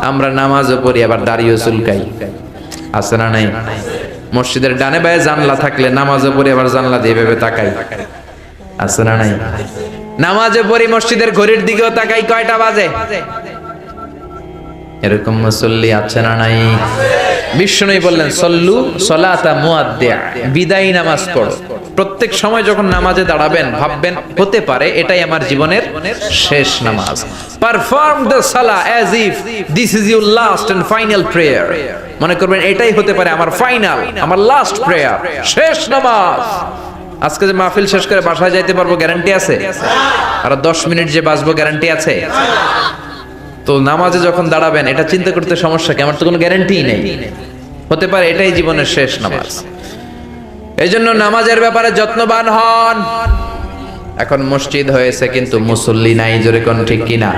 আমরা নামাজও পড়ি আবার দাড়িও চুলকাই, আছে না নাই? মসজিদের ডানে বায়ে জানলা থাকলে নামাজও পড়ি আবার জানলা দিয়ে ভেবে তাকাই, আছে না নাই? নামাজও পড়ি মসজিদের ঘড়ির দিকেও তাকাই, কয়টা বাজে? এরকম মুসল্লি আছে না নাই? বিষ্ণুই বললেন সল্লু সলাতা মুআদ্দিয়া, বিদায়ী নামাজ পড়ো। প্রত্যেক সময় যখন নামাজে দাঁড়াবেন ভাববেন হতে পারে এটাই আমার জীবনের শেষ নামাজ। পারফর্ম দ্য সালাহ as if this is your last and final prayer. মনে করবেন এটাই হতে পারে আমার ফাইনাল, আমার লাস্ট প্রেয়ার, শেষ নামাজ। আজকে যে মাহফিল শেষ করে বাসায় যাইতে পারবো গ্যারান্টি আছে? আর 10 মিনিট যে বাঁচবো গ্যারান্টি আছে? তো নামাজে যখন দাঁড়াবেন এটা চিন্তা করতে সমস্যা কি? আমার তো কোনো গ্যারান্টি নেই, হতে পারে এটাই জীবনের শেষ নামাজ। এই জন্য নামাজের ব্যাপারে যত্নবান হন। এখন মসজিদ হয়েছে কিন্তু মুসল্লি নাই, জোরে কোন ঠিক কিনা?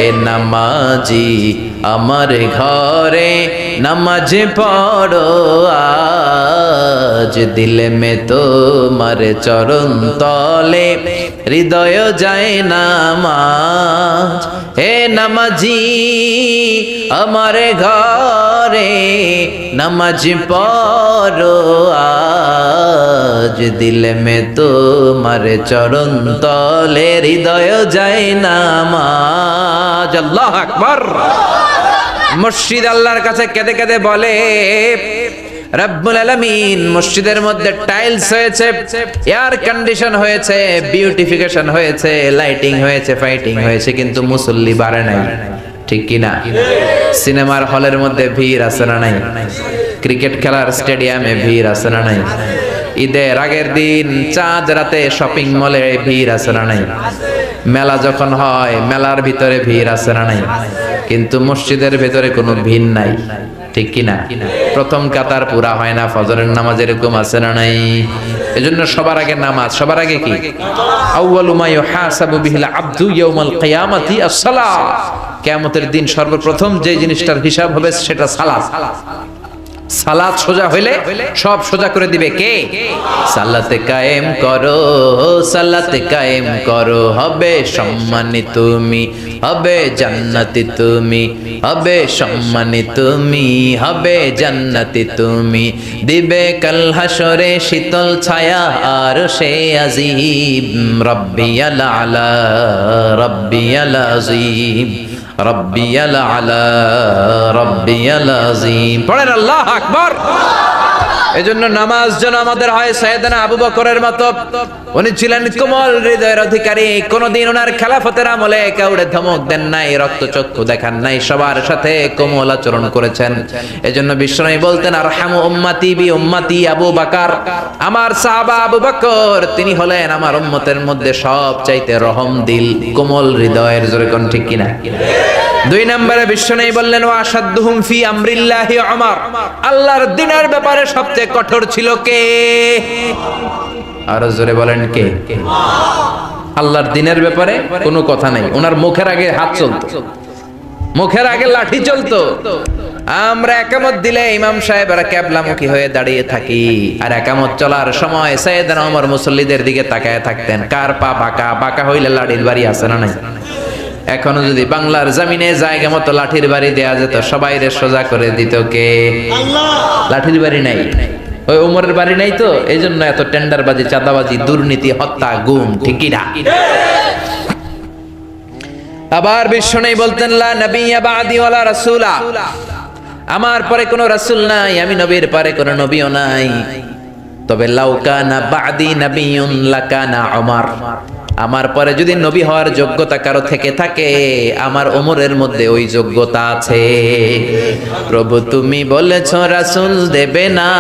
এ নামাজি আমার ঘরে নামাজ পড়ো আজ, দিলে মে তোমার চরণ তলে হৃদয় যায় নামাজ। হে নামাজি আমার ঘরে নামাজ পড়ো আজ, দিলে মে তোমার চরণ তলে হৃদয় যায় নামাজ। আল্লাহু আকবার। মসজিদ আল্লাহর কাছে কেঁদে কেঁদে বলে রব্বুল আলামিন, মসজিদের মধ্যে টাইলস হয়েছে, এয়ার কন্ডিশন হয়েছে, বিউটিফিকেশন হয়েছে, লাইটিং হয়েছে, ফাইটিং হয়েছে, কিন্তু মুসল্লি বাড়ে নাই, ঠিক কি না? সিনেমার হলের মধ্যে ভিড় আছে না নাই? ক্রিকেট খেলার স্টেডিয়ামে ভিড় আছে না নাই? ঈদের আগের দিন চাঁদ রাতে শপিং মলে ভিড় আছে না নাই? মেলা যখন হয় মেলার ভিতরে ভিড় আছে না নাই? কিন্তু মসজিদের ভিতরে কোনো ভিড় নাই, ঠিক কিনা? প্রথম কাতার পুরা হয় না, ফজরের নামাজ এরকম আছে না নাই? এজন্য সবার আগে নামাজ। সবার আগে কি? আউয়ালু মা ইউহাসাবু বিহিল আবদু ইয়াউমাল কিয়ামাতি আস-সালাহ। কিয়ামতের দিন সর্বপ্রথম যে জিনিসটার হিসাব হবে সেটা সালাত। সালাত সোজা হইলে সব সোজা করে দিবে কে? সালাতে কায়েম করো, সালাতে কায়েম করো, হবে সম্মানী তুমি, হবে জান্নাতি তুমি, হবে সম্মানী তুমি, হবে জান্নাতি তুমি, দিবে কাল হাসরে শীতল ছায়া আর সে আজিম। রব্বিয়াল আলা রব্বিয়াল আযীম রব্বিয়াল আলা রব্বিয়াল আযীম। পড়েন আল্লাহু আকবার। এজন্য নামাজ যেন আমাদের হয় সাইয়েদনা আবু বকরের মতো। উনি ছিলেন কোমল হৃদয়ের অধিকারী। কোনদিন ওনার খেলাফতের আমলে কাউরে ধমক দেন নাই, রক্তচক্ষু দেখান নাই, সবার সাথে কোমল আচরণ করেছেন। এজন্য বিশ্বনবী বলতেন আরহামু উম্মতি বি উম্মতি আবু বকর। আমার সাহাবা আবু বকর তিনি হলেন আমার উম্মতের মধ্যে সবচাইতে রহম দিল, কোমল হৃদয়ের। জোরে কোন ঠিক কিনা? 2 নম্বরে বিশ্বনবী বললেন ওয়া আশাদ্দুহুম ফি আমরিল্লাহি উমর। আল্লাহর দ্বীনের ব্যাপারে সবচেয়ে কঠোর ছিল কে? আর জোরে বলেন কে? আল্লাহর দ্বীনের ব্যাপারে কোনো কথা নাই, ওনার মুখের আগে হাত চলতো, মুখের আগে লাঠি চলতো। আমরা একামত দিলে ইমাম সাহেবরা কিবলামুখী হয়ে দাঁড়িয়ে থাকি, আর একামত চলার সময় সাইয়েদনা ওমর মুসল্লিদের দিকে তাকায় থাকতেন। কার পা বাঁকা, বাঁকা হইলে লাঠির বাড়ি আছে না নাই? এখনো যদি বাংলার জমিনে জায়গা মতো লাঠির বাড়ি দেয়া যেত, সবাই রে সোজা করে দিত কে? আল্লাহ। লাঠির বাড়ি নাই, ওই ওমরের বাড়ি নাই, তো এই জন্য এত টেন্ডারবাজি, চাঁদাবাজি, দুর্নীতি, হত্যা, গুম, ঠিক কি না? আবার বিশ্বনবী বলতেন লা নাবিয়্যা বা'দি ওয়ালা রাসূলা। আমার পরে কোনো রাসূল নাই, আমি নবীর পরে কোনো নবীও নাই। তবে লাউ কানা বা'দি নাবিয়্যুন লাকানা উমর। আমার পরে যদি নবী হওয়ার যোগ্যতা কারো থেকে থাকে, আমার ওমরের মধ্যে ওই যোগ্যতা আছে। প্রভু তুমি বলেছো রাসূল দেবে না,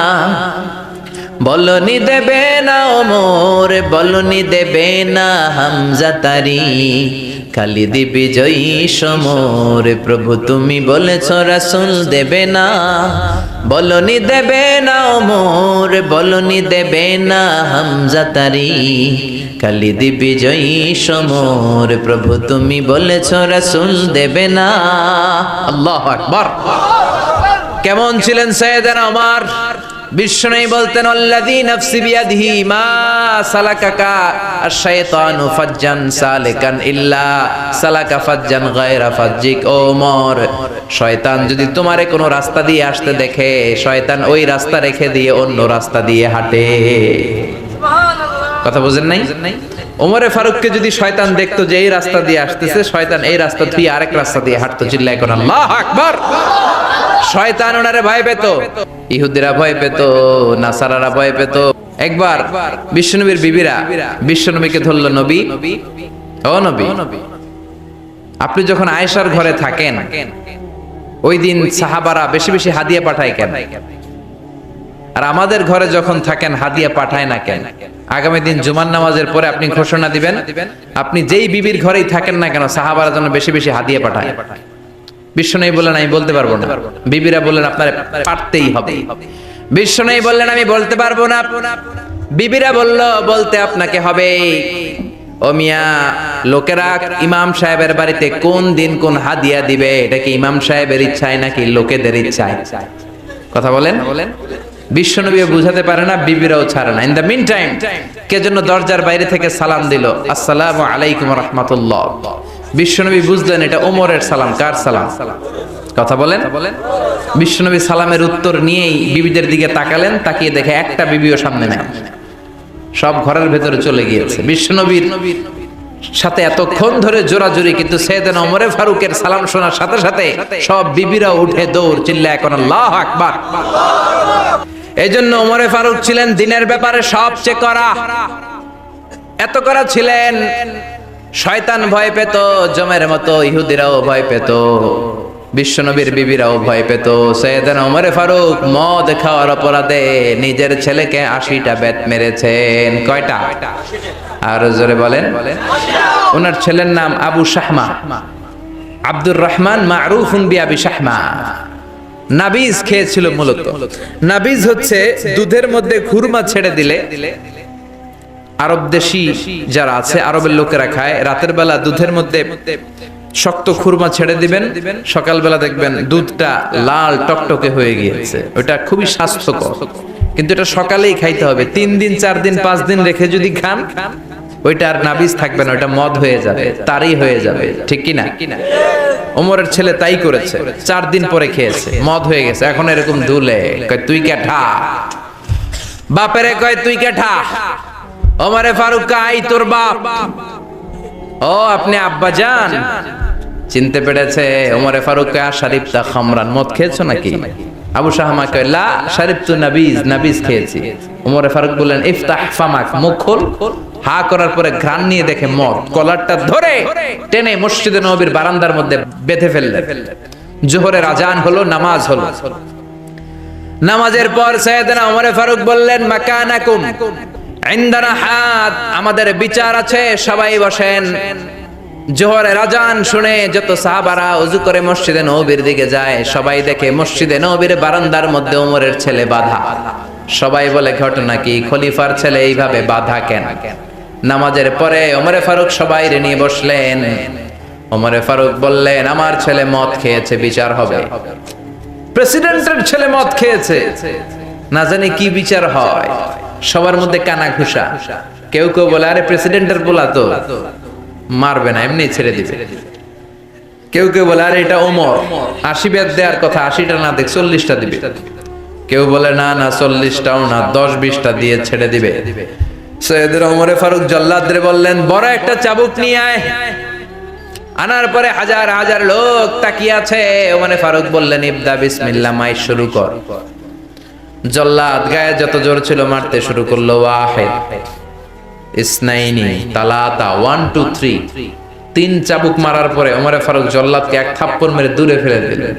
বলনি দেবে না ওমর, বলনি দেবে না হামজা তারি, খালিদ বিজয়ী সমর। প্রভু তুমি বলেছো রাসূল দেবে না, বলনি দেবে না ওমর, বলনি দেবে না হামজা তারি, খালিদ বিজয়ী সমর। প্রভু তুমি বলেছো রাসূল দেবে না। আল্লাহু আকবার। কেমন ছিলেন সাইয়েদনা ওমর? বিষ্ণুই বলতেন আল্লাযী নাফসি বিয়াদিহি মা সালাকাকা আশ-শাইতানু ফাজ্জান সালিকান ইল্লা সালাকা ফাজ্জান গায়রা ফাজ্জিক। ও ওমর, শয়তান যদি তোমারে কোনো রাস্তা দিয়ে আসতে দেখে, শয়তান ওই রাস্তা রেখে দিয়ে অন্য রাস্তা দিয়ে হাঁটে। কথা বুঝেন নাই? ওমরে ফারুককে যদি শয়তান দেখতো যে এই রাস্তা দিয়ে আসতেছে, শয়তান এই রাস্তা থেকে আরেক রাস্তা দিয়ে হাঁটতো। চিল্লায় কোন আল্লাহু আকবার। শয়তান ওনারে ভয় পেত, ইহুদিরা ভয় পেত, নাসারারা ভয় পেত। একবার বিশ্বনবীর বিবিরা বিশ্বনবীকে ধরল, নবী ও নবী, আপনি যখন আয়েশার ঘরে থাকেন ওই দিন সাহাবারা বেশি বেশি হাদিয়া পাঠায় কেন? আর আমাদের ঘরে যখন থাকেন হাদিয়া পাঠায় না কেন? আগামী দিন জুমার নামাজের পরে আপনি ঘোষণা দিবেন, আপনি যেই বিবির ঘরেই থাকেন না কেন সাহাবারা যেন বেশি বেশি হাদিয়া পাঠায়। বিশ্বনবী বললেন আমি বলতে পারবো না। বিবিরা বললেন আপনার পারতেই হবে। বিশ্বনবী বললেন আমি বলতে পারবো না। বিবিরা বলল বলতে আপনাকে হবে। ও মিয়া, লোকেরা ইমাম সাহেবের বাড়িতে কোন দিন কোন হাদিয়া দিবে, এটা কি ইমাম সাহেবের ইচ্ছায় নাকি লোকেদের ইচ্ছায়? কথা বলেন। বিশ্বনবীও বুঝাতে পারে না, বিবিরাও ছাড়ে না। ইন দ্য মিন টাইম কে জন্য দরজার বাইরে থেকে সালাম দিল, আসসালামু আলাইকুম ওয়া রাহমাতুল্লাহ। বিশ্বনবী বুঝলেন এটা ওমরের সালাম। কার সালাম? কথা বলেন। বিশ্বনবী সালামের উত্তর নিয়েই বিবিদের দিকে তাকালেন, তাকিয়ে দেখে একটা বিবিও সামনে নাই, সব ঘরের ভেতরে চলে গিয়েছে। বিশ্বনবীর সাথে এতক্ষণ ধরে জোরাজুরি, কিন্তু সাইয়েদনা ওমরে ফারুকের সালাম শোনার সাথে সাথে সব বিবিরা উঠে দৌড়, চিল্লায় এখন আল্লাহু আকবার। এইজন্য ওমরে ফারুক ছিলেন দিনের ব্যাপারে সবচেয়ে কড়া। এত কড়া ছিলেন, শয়তান ভয় পেত জমের মতো, ইহুদিরাও ভয় পেত, বিশ্বনবীর বিবিরাও ভয় পেত। সাইয়েদনা ওমরে ফারুক মদ খাওয়ার অপরাধে নিজের ছেলেকে ৮০টা বেত মেরেছেন। কয়টা? আর জোরে বলেন। ওনার ছেলের নাম আবু শাহমা, আব্দুর রহমান মারুফুন বিআবি শাহমা। নাবিজ খেয়েছিল মূলত। নাবিজ হচ্ছে দুধের মধ্যে খুরমা ছেড়ে দিলে, আরব দেশি যারা আছে আরবের লোকেরা খায়, রাতের বেলা দুধের মধ্যে শক্ত খুরমা ছেড়ে দিবেন, সকালবেলা দেখবেন দুধটা লাল টকটকে হয়ে গিয়েছে। ওটা খুবই স্বাস্থ্যকর, কিন্তু এটা সকালেই খাইতে হবে। ৩ দিন ৪ দিন ৫ দিন রেখে যদি খান, ওইটা আর নাবিজ থাকবে না, ওইটা মদ হয়ে যাবে, তারই হয়ে যাবে। ঠিক কি না? ওমরের ছেলে তাই করেছে, ৪ দিন পরে খেয়েছে, মদ হয়ে গেছে। এখন এরকম দুলে কয় তুই কেঠা, বাপেরে কয় তুই কেঠা। ওমরে ফারুক কাই তোর বাপ। ও আপনি আব্বা জান, চিনতে পেরেছে। ওমরে ফারুক কয় শারিবতা খামরান, মদ খেয়েছো নাকি? আবু শাহমা কয় লা শারিবতু নাবিজ, নাবিজ খেয়েছি। ওমরে ফারুক বললেন ইফতাহ ফামাক, মুখ খোল। হা করার পরে ঘ্রাণ নিয়ে দেখে মদ, কলারটা ধরে টেনে মসজিদে নববীর বারান্দার মধ্যে বেঁধে ফেললেন। জোহরের আজান হলো, নামাজ হলো। নামাজের পর সাইয়েদনা ওমরে ফারুক বললেন মাকানাকুম ইনদানা হাদ, আমাদের বিচার আছে, সবাই বসেন। জোহরের আজান শুনে যত সাহাবারা ওযু করে মসজিদে নববীর দিকে যায়, সবাই দেখে মসজিদে নববীর বারান্দার মধ্যে ওমরের ছেলে বাধা। সবাই বলে ঘটনা কি? খলিফার ছেলে এইভাবে বাধা কেন? নামাজের পরে ওমরে ফারুক সবাই নিয়ে বসলেন। ওমরে ফারুক বললেন আমার ছেলে মদ খেয়েছে, বিচার হবে। প্রেসিডেন্টের ছেলে মদ খেয়েছে, না জানি কি বিচার হয়। সবার মধ্যে কানা ঘুষা। কেউ কেউ বলে আরে প্রেসিডেন্টের বলা তো, মারবে না, এমনি ছেড়ে দিবে। কেউ কেউ বলে আরে এটা ওমর, ৮০ বেত দেওয়ার কথা, ৮০টা না দেখ ৪০টা দিবে। কেউ বলে না না ৪০টাও না, ১০-২০টা দিয়ে ছেড়ে দিবে। সৈয়দনা ওমরে ফারুক জল্লাদরে বললেন বড় একটা চাবুক নিয়ে আয়। আনার পরে হাজার হাজার লোক তাকিয়ে আছে। ওমরে ফারুক বললেন ইবদা বিসমিল্লাহ, মাই শুরু কর। জল্লাদ গায়ে যত জোর ছিল মারতে শুরু করলো। ওয়াহিদ ইসনাইনি তালাতা, 1 2 3, 3 চাবুক মারার পরে ওমরে ফারুক জল্লাদকে এক থাপ্পড় মেরে দূরে ফেলে দিলেন।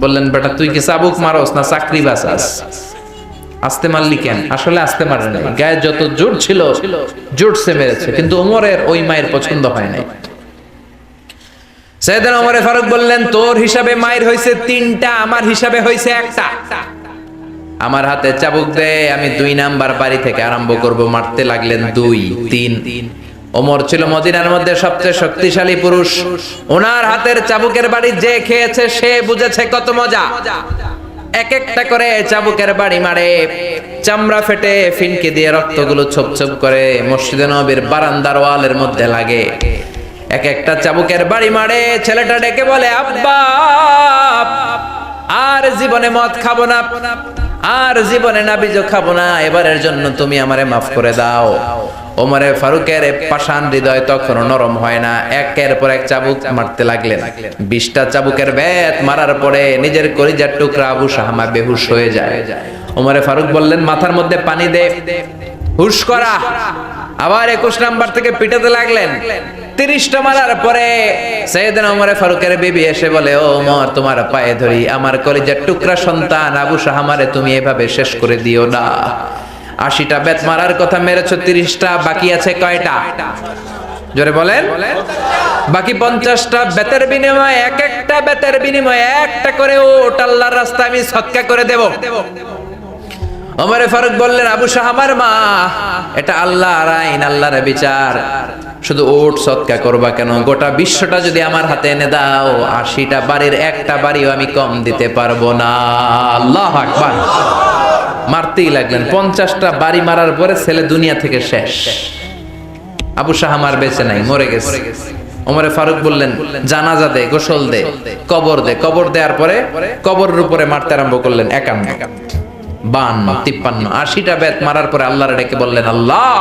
বললেন বেটা তুই কি চাবুক মারস না চাকরি বাঁচাস? আস্তে মারলি কেন? আসলে আস্তে মারে নাই, গায়ে যত জোর ছিল জোরসে মেরেছে, কিন্তু ওমরের ওই মায়ের পছন্দ হয় নাই। সাইয়েদনা ওমরে ফারুক বললেন তোর হিসাবে মায়ের হইছে 3টা, আমার হিসাবে হইছে 1টা। আমার হাতে চাবুক দে, আমি 2 নাম্বার বাড়ি থেকে আরম্ভ করব। মারতে লাগলেন 2 3। ওমর ছিল মদিনার মধ্যে সবচেয়ে শক্তিশালী পুরুষ। ওনার হাতের চাবুকের বাড়ি যে খেয়েছে সে বুঝেছে কত মজা। এক একটা করে চাবুকের বাড়ি মারে, চামড়া ফেটে ফিনকে দিয়ে রক্তগুলো ছোপ ছোপ করে মসজিদে নববীর বারান্দার ওয়ালের মধ্যে লাগে। এক একটা চাবুকের বাড়ি মারে, ছেলেটা ডেকে বলে, আব্বা আর জীবনে মদ খাবো না, আর জীবনে নাবিজ খাবো না, এবারের জন্য তুমি আমারে মাফ করে দাও। ওমরে ফারুকের পাষাণ হৃদয় তখনও নরম হয় না, একের পর এক চাবুক মারতে লাগলেন। 20টা চাবুকের বেত মারার পরে নিজের কলিজার টুকরা আবু শাহমা বেহুশ হয়ে যায়। ওমরে ফারুক বললেন, মাথার মধ্যে পানি দে, হুশ করা। আবার 21 নাম্বার থেকে পিটাতে লাগলেন। 30টা মারার পরে সাইয়েদনা ওমরে ফারুকের বিবি এসে বলে, ও ওমর, তোমার পায়ে ধরি, আমার কলিজার টুকরা সন্তান আবু শাহমারে তুমি এভাবে শেষ করে দিও না। 80টা বেত মারার কথা মেরেছো, 30টা বাকি আছে কয়টা? জোরে বলেন। বাকি 50টা বেতের বিনিময়ে, এক একটা বেতের বিনিময়ে একটা করে ওট আল্লাহর রাস্তায় আমি সদকা করে দেব। ওমরে ফারুক বললেন, আবু শাহমার মা, এটা আল্লাহর আইন, আল্লাহর বিচার, শুধু ওট সদকা করবা কেন? গোটা বিশ্বটা যদি আমার হাতে এনে দাও, 80টা বাড়ির একটা বাড়িও আমি কম দিতে পারবো না। আল্লাহু আকবার। মারতেই লাগলেন। 50টা বাড়ি মারার পরে ছেলে দুনিয়া থেকে শেষ। আবু শাহমার বেঁচে নাই, মরে গেছে। ওমরে ফারুক বললেন, জানাজা দে, গোসল দে, কবর দে। কবর দেওয়ার পরে কবরের উপরে মারতে আরম্ভ করলেন। 51, 52, 53, 80টা বেত মারার পরে আল্লাহরে ডেকে বললেন, আল্লাহ,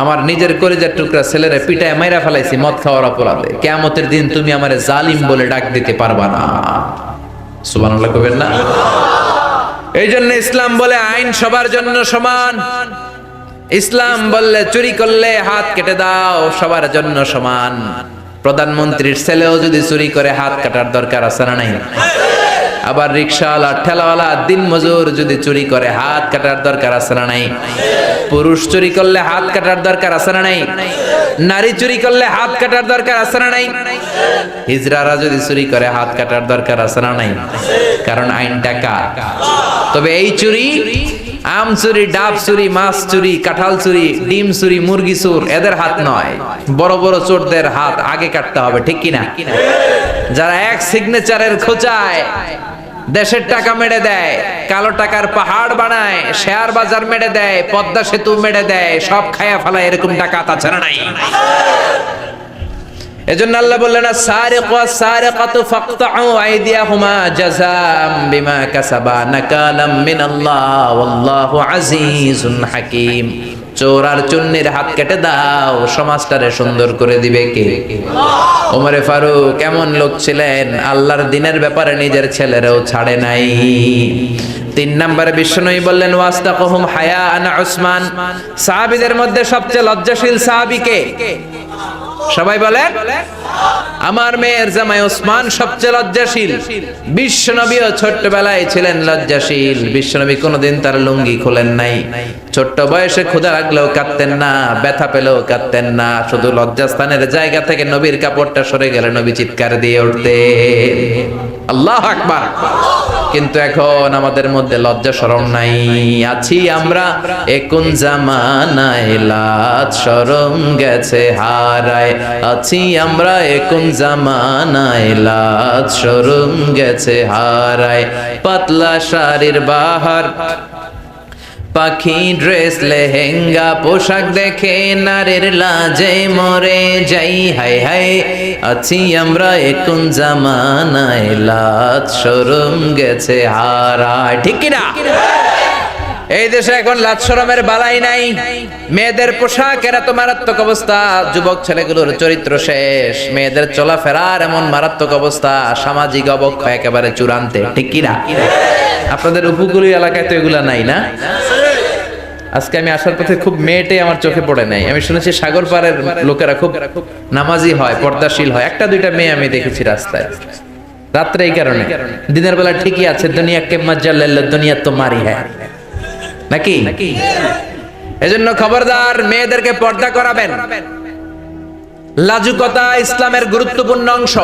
আমার নিজের কলিজার টুকরা ছেলেরে পিটায় মাইরা ফেলাইছি মদ খাওয়ার অপরাধে, কিয়ামতের দিন তুমি আমারে জালিম বলে ডাক দিতে পারবা না। সুবহানাল্লাহ কইবেন না? এই জন্য ইসলাম বলে আইন সবার জন্য সমান। ইসলাম বললে চুরি করলে হাত কেটে দাও, সবার জন্য সমান। প্রধানমন্ত্রীর ছেলেও যদি চুরি করে হাত কাটার দরকার আছে না নাই? আবার রিকশাওয়ালা, ঠেলাওয়ালা, দিন মজুর যদি চুরি করে হাত কাটার দরকার আছে না নাই? পুরুষ চুরি করলে হাত কাটার দরকার আছে না নাই? নারী চুরি করলে হাত কাটার দরকার আছে না নাই? হিজড়ারা যদি চুরি করে হাত কাটার দরকার আছে না নাই? কারণ আইনটা কার? তবে এই চুরি, আম চুরি, ডাব চুরি, মাছ চুরি, কাঁঠাল চুরি, ডিম চুরি, মুরগি চুর, এদের হাত নয়। বড় বড় চোরদের হাত আগে কাটতে হবে, ঠিক কিনা? যারা এক সিগনেচারের খোঁচায় দেশের টাকা মেরে দেয়, কালো টাকার পাহাড় বানায়, শেয়ার বাজার মেরে দেয়, পদ্মা সেতু মেরে দেয়, সব খায়া ফেলায়, এরকম টাকা তাছাড়া নাই। এজন্য আল্লাহ বললেন, সারিকু ওয়াস-সারিকাতু ফাকতাউ আইদিয়াহুমা জাযাম বিমা কাসাবা নাকালাম মিনাল্লাহ ওয়াল্লাহু আজিজুন হাকীম। চোর আর চুন্নির হাত কেটে দাও, সমাজটারে সুন্দর করে দিবে কে? ওমরে ফারুক এমন লোক ছিলেন, আল্লাহর দিনের ব্যাপারে নিজের ছেলেরাও ছাড়ে নাই। 3 নম্বরে বিশ্বনবী বললেন, ওয়াস্তাকুহুম হায়াআন উসমান। সাহাবীদের মধ্যে সবচেয়ে লজ্জাশীল সাহাবী কে? সবাই বলেন। আমার মেয়ের জামাই ওসমান সবচেয়ে লজ্জাশীল। বিশ্বনবীও ছোট্টবেলায় ছিলেন লজ্জাশীল। বিশ্বনবী কোনোদিন তার লুঙ্গি খোলেন নাই। ছোট্ট বয়সে ক্ষুধা লাগলেও কাঁদতেন না, ব্যথা পেলেও কাঁদতেন না। শুধু লজ্জাস্থানের জায়গা থেকে নবীর কাপড়টা সরে গেলে নবী চিৎকার দিয়ে উঠতেন, আল্লাহু আকবার। কিন্তু এখন আমাদের মধ্যে লজ্জা শরম নাই। আছি আমরা এখন জামানায়, লাজ শরম গেছে হারায়। আছি আমরা এখন জামানায়, লাজ শরম গেছে হারায়। পাতলা শাড়ির বাহার, পাখি ড্রেস, লেহেঙ্গা পোশাক দেখে নারীর লাজে মরে যাই। হায় হায়, আছি আমরা এখন জামানায়, লাজ শরম গেছে হারায়। ঠিক কিনা? এই দেশে এখন লাজ শরমের বালাই নাই। মেয়েদের পোশাকের এত মারাত্মক অবস্থা, যুবক ছেলেগুলোর চরিত্র শেষ, মেয়েদের চলাফেরার এমন মারাত্মক অবস্থা, সামাজিক অবক্ষয় একেবারে চূড়ান্তে। ঠিক কিনা? আপনাদের উপকূলীয় এলাকায় তো এগুলা নাই না? আজকে আমি আসার পথে খুব মেয়েটাই আমার চোখে পড়ে নাই। আমি শুনেছি সাগর পাড়ের লোকেরা খুব নামাজি হয়, পর্দাশীল হয়। 1-2টা মেয়ে আমি দেখেছি রাস্তায় রাত্রে। এই কারণে দিনের বেলা ঠিকই আছে, দুনিয়া কে মজ্জা লেল্লা, দুনিয়া তো মারি হ্যাঁ, নাকি? এজন্য খবরদার, মেয়েদেরকে পর্দা করাবেন। লাজুকতা ইসলামের গুরুত্বপূর্ণ অংশ।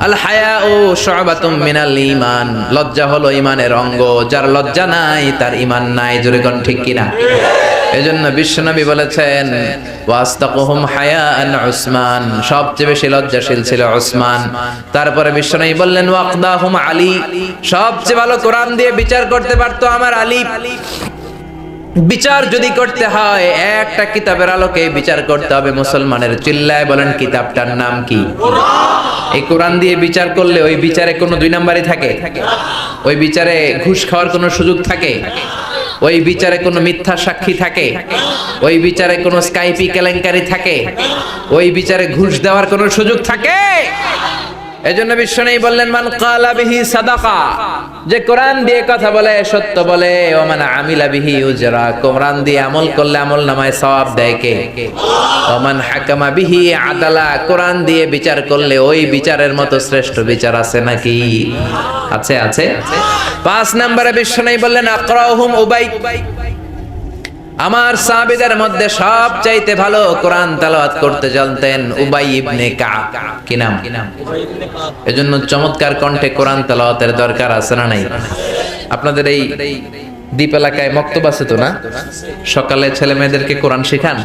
আল হায়াউ শুআবাতুম মিনাল ঈমান। লজ্জা হলো ঈমানের অঙ্গ। যার লজ্জা নাই তার ঈমান নাই। জোরে কোন ঠিক কিনা? এজন্য বিশ্বনবী বলেছেন ওয়াস্তাকুহুম হায়াআন উসমান, সবচেয়ে বেশি লজ্জাশীল ছিল উসমান। তারপরে বিশ্বনবী বললেন ওয়াকদাহুম আলী, সবচেয়ে ভালো কোরআন দিয়ে বিচার করতে পারতো আমার আলী। বিচার যদি করতে হয় একটা কিতাবের আলোকে বিচার করতে হবে মুসলমানের। চিল্লায় বলেন কিতাবটার নাম কি? এই কোরআন দিয়ে বিচার করলে ওই বিচারে কোনো দুই নাম্বারই থাকে? ওই বিচারে ঘুষ খাওয়ার কোনো সুযোগ থাকে? ওই বিচারে কোনো মিথ্যা সাক্ষী থাকে? ওই বিচারে কোনো স্কাইপি কেলেঙ্কারি থাকে? ওই বিচারে ঘুষ দেওয়ার কোনো সুযোগ থাকে? এজন্য বিশ্বনবী বললেন মান ক্বালা বিহি সাদাকা, যে কোরআন দিয়ে কথা বলে সত্য বলে, ও মান আমিলা বিহি উজরা, কোরআন দিয়ে আমল করলে আমল নামায় সওয়াব দেয় কে? ও মান হাকামা বিহি আদালা, কোরআন দিয়ে বিচার করলে ওই বিচারের মতো শ্রেষ্ঠ বিচার আছে নাকি? আছে, আছে। 5 নম্বরে বিশ্বনবী বললেন আকরাহুম উবাই, আমার সাহাবীদের মধ্যে সবচাইতে ভালো কোরআন তেলাওয়াত করতে জানতেন উবাই ইবনে কাব। কি নাম? এজন্য চমৎকার কণ্ঠে কোরআন তেলাওয়াতের দরকার আছে না নাই? আপনাদের এই দ্বীপ এলাকায় মক্তব আছে তো না? সকালে ছেলে মেয়েদেরকে কোরআন শেখান।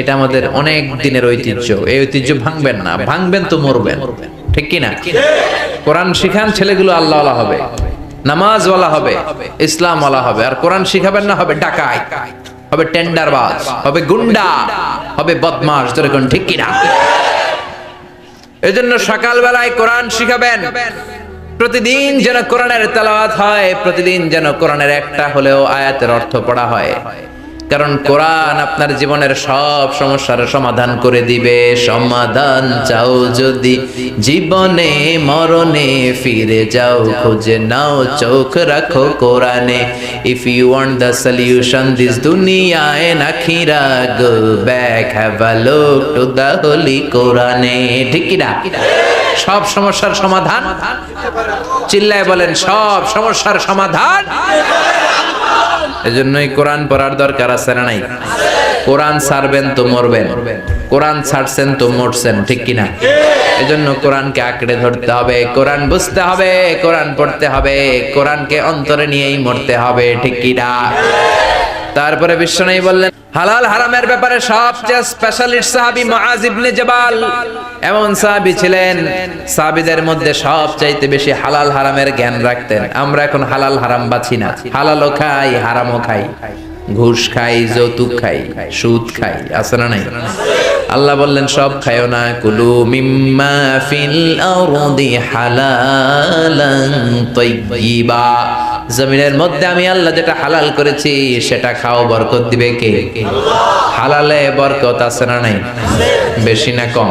এটা আমাদের অনেক দিনের ঐতিহ্য। এই ঐতিহ্য ভাঙবেন না, ভাঙবেন তো মরবেন। ঠিক কি না? কোরআন শিখান, ছেলেগুলো আল্লাহওয়ালা হবে, নামাজওয়ালা হবে, ইসলামওয়ালা হবে। আর কোরআন শিখাবেন না হবে ডাকাই, হবে টেন্ডারবাজ, হবে গুন্ডা, হবে বদমাশ। ধরে কোন ঠিক কিনা? এজন্য সকালবেলায় কোরআন শিখাবেন। প্রতিদিন যেন কোরআনের তেলাওয়াত হয়, প্রতিদিন যেন কোরআনের একটা হলেও আয়াতের অর্থ পড়া হয়। কারণ কোরআন আপনার জীবনের সব সমস্যার সমাধান করে দিবে। সমাধান চাও যদি জীবনে মরণে, ফিরে যাও খুঁজে নাও চোখ রাখো কোরআনে। If you want the solution this দুনিয়া এন্ড আখিরা, go back have a look to the holy কোরআনে। ঠিক কি না? সব সমস্যার সমাধান, চিল্লায় বলেন সব সমস্যার সমাধান। এজন্যই কোরআন পড়ার দরকার আছে না নাই? কোরআন ছাড়বেন তো মরবেন, কোরআন ছাড়ছেন তো মরছেন। ঠিক কিনা? এজন্য কোরআনকে আঁকড়ে ধরতে হবে, কোরআন বুঝতে হবে, কোরআন পড়তে হবে, কোরআনকে অন্তরে নিয়েই মরতে হবে। ঠিক কিনা? তারপরে বিশ্বনবী বললেন হালাল হারামের ব্যাপারে সবচেয়ে স্পেশালিস্ট সাহাবী মুআজ ইবনে জাবাল। এমন সাহাবী ছিলেন, সাহাবীদের মধ্যে সবচাইতে বেশি হালাল হারামের জ্ঞান রাখতেন। আমরা এখন হালাল হারাম বাছি না, হালালও খাই হারামও খাই, ঘুষ খাই, যৌতুক খাই, সুদ খাই, আছে না নাই? আল্লাহ বললেন সব খায়ও না। কুলু মিম্মা ফিল আরদি হালালান তাইয়্যিবা, জমিনের মধ্যে আমি আল্লাহ যেটা হালাল করেছি সেটা খাও, বরকত দিবে কে? হালালে বরকত আছে না নাই? বেশি না কম?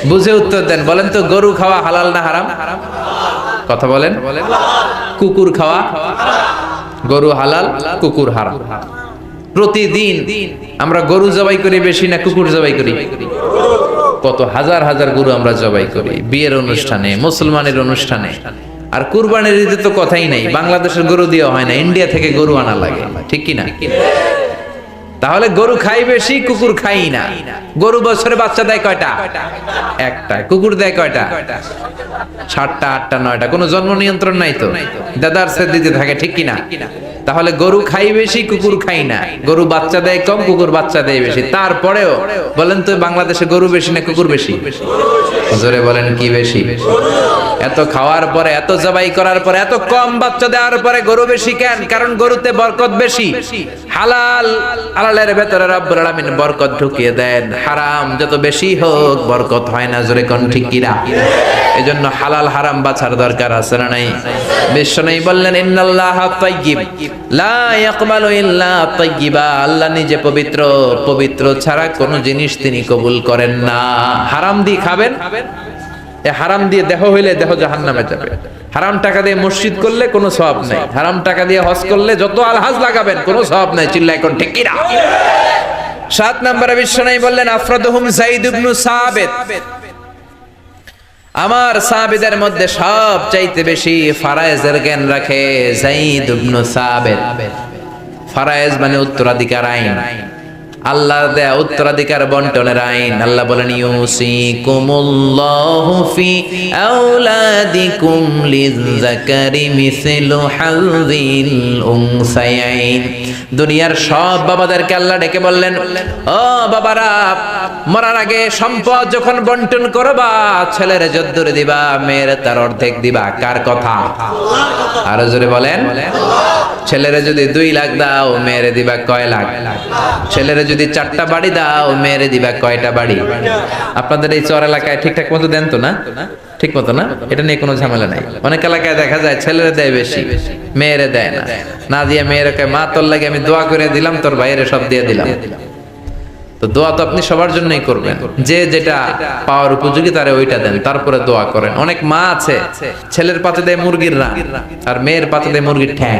বুঝে উত্তর দেন। বলেন তো গরু খাওয়া হালাল না হারাম? কথা বলেন। কুকুর খাওয়া? গরু হালাল, কুকুর হারাম। প্রতিদিন আমরা গরু জবাই করি বেশি না কুকুর জবাই করি? কত হাজার হাজার গরু আমরা জবাই করি বিয়ের অনুষ্ঠানে, মুসলমানের অনুষ্ঠানে। আর কুরবানির ঈদে তো কথাই নাই, বাংলাদেশের গরু দিয়ে হয় না, ইন্ডিয়া থেকে গরু আনা লাগে। ঠিক কি না? তাহলে গরু খাই বেশি, কুকুর খাই না। গরু বছরে বাচ্চা দেয় কয়টা? একটা। কুকুর দেয় কয়টা? 7টা, 8টা, 9টা। কোনো জন্ম নিয়ন্ত্রণ নাই তো, দাদার সে দিতে থাকে। ঠিক কি না? তাহলে গরু খাই বেশি, কুকুর খাই না। গরু বাচ্চা দেয় কম, কুকুর বাচ্চা দেয় বেশি। তারপরেও বলেন তো বাংলাদেশে গরু বেশি না কুকুর বেশি? জোরে বলেন কি বেশি? এত খাওয়ার পরে, এত জবাই করার পরে, এত কম বাচ্চা দেওয়ার পরে গরু বেশি কেন? কারণ গরুতে বরকত বেশি। হালাল, হালালের ভেতরে রব্বুল আলামিন বরকত ঢুকিয়ে দেন। হারাম যত বেশি হোক বরকত হয় না। জোরে কোন ঠিক কিনা? এজন্য হালাল হারাম বাছার দরকার আছে না নাই? বিশ্বনবী বললেন ইন্নাল্লাহা তাইয়্যিব লা ইয়াকবালু ইল্লা তাইয়্যিবা, আল্লাহ নিজে পবিত্র, পবিত্র ছাড়া কোনো জিনিস তিনি কবুল করেন না। হারাম দিয়ে খাবেন, হারাম দিয়ে দেহ হইলে দেহ জাহান্নামে যাবে। হারাম টাকা দিয়ে মসজিদ করলে কোনো সওয়াব নাই। হারাম টাকা দিয়ে হজ করলে যত আলহাজ লাগাবেন কোনো সওয়াব নাই। চিল্লায় কোন ঠিক কিনা? 7 নম্বরে বিশ্বনবী বললেন আফরাদুহুম যায়েদ ইবনে সাবিত, আমার সাহাবীদের মধ্যে সবচাইতে বেশি ফারায়েজের জ্ঞান রাখে যায়েদ ইবনে সাবিত। ফারায়েজ মানে উত্তরাধিকার আইন। আল্লাহর দেয়া উত্তরাধিকার বন্টনের আইন। আল্লাহ বলেন ইউসিকুমুল্লাহু ফি আওলাদিকুম লিযযাকারি মিসলু হাযিল উনসায়াইন। দুনিয়ার সব বাবাদেরকে আল্লাহ ডেকে বললেন, ও বাবারা, মরার আগে সম্পদ যখন বন্টন করবা, ছেলের যদ্দুর দিবা, মেয়ের তার অর্ধেক দিবা। কার কথা? আরো জোরে বলেন। ছেলেরে যদি 2 লাখ দাও, মেয়েরে দিবা কয় লাখ? ছেলেরে যদি 4টা বাড়ি দাও, মেয়েরে দিবা কয়টা বাড়ি? আপনাদের এই চর এলাকায় ঠিকঠাক মতো দেন তো না? ঠিক মতো না? এটা নিয়ে কোনো ঝামেলা নাই। অনেক এলাকায় দেখা যায় ছেলেরে দেয় বেশি, মেয়েরে দেয় না। না দিয়ে মেয়েরে কয়, মা তোর লাগে আমি দোয়া করে দিলাম, তোর ভাইয়েরে সব দিয়ে দিলাম। তো দোয়া তো আপনি সবার জন্যই করবেন, যে যেটা পাওয়ার উপযোগী তারে ওইটা দেন, তারপরে দোয়া করেন। অনেক মা আছে ছেলের পাতে দেয় মুরগির রান, আর মেয়ের পাতে দেয় মুরগির ঠ্যাং।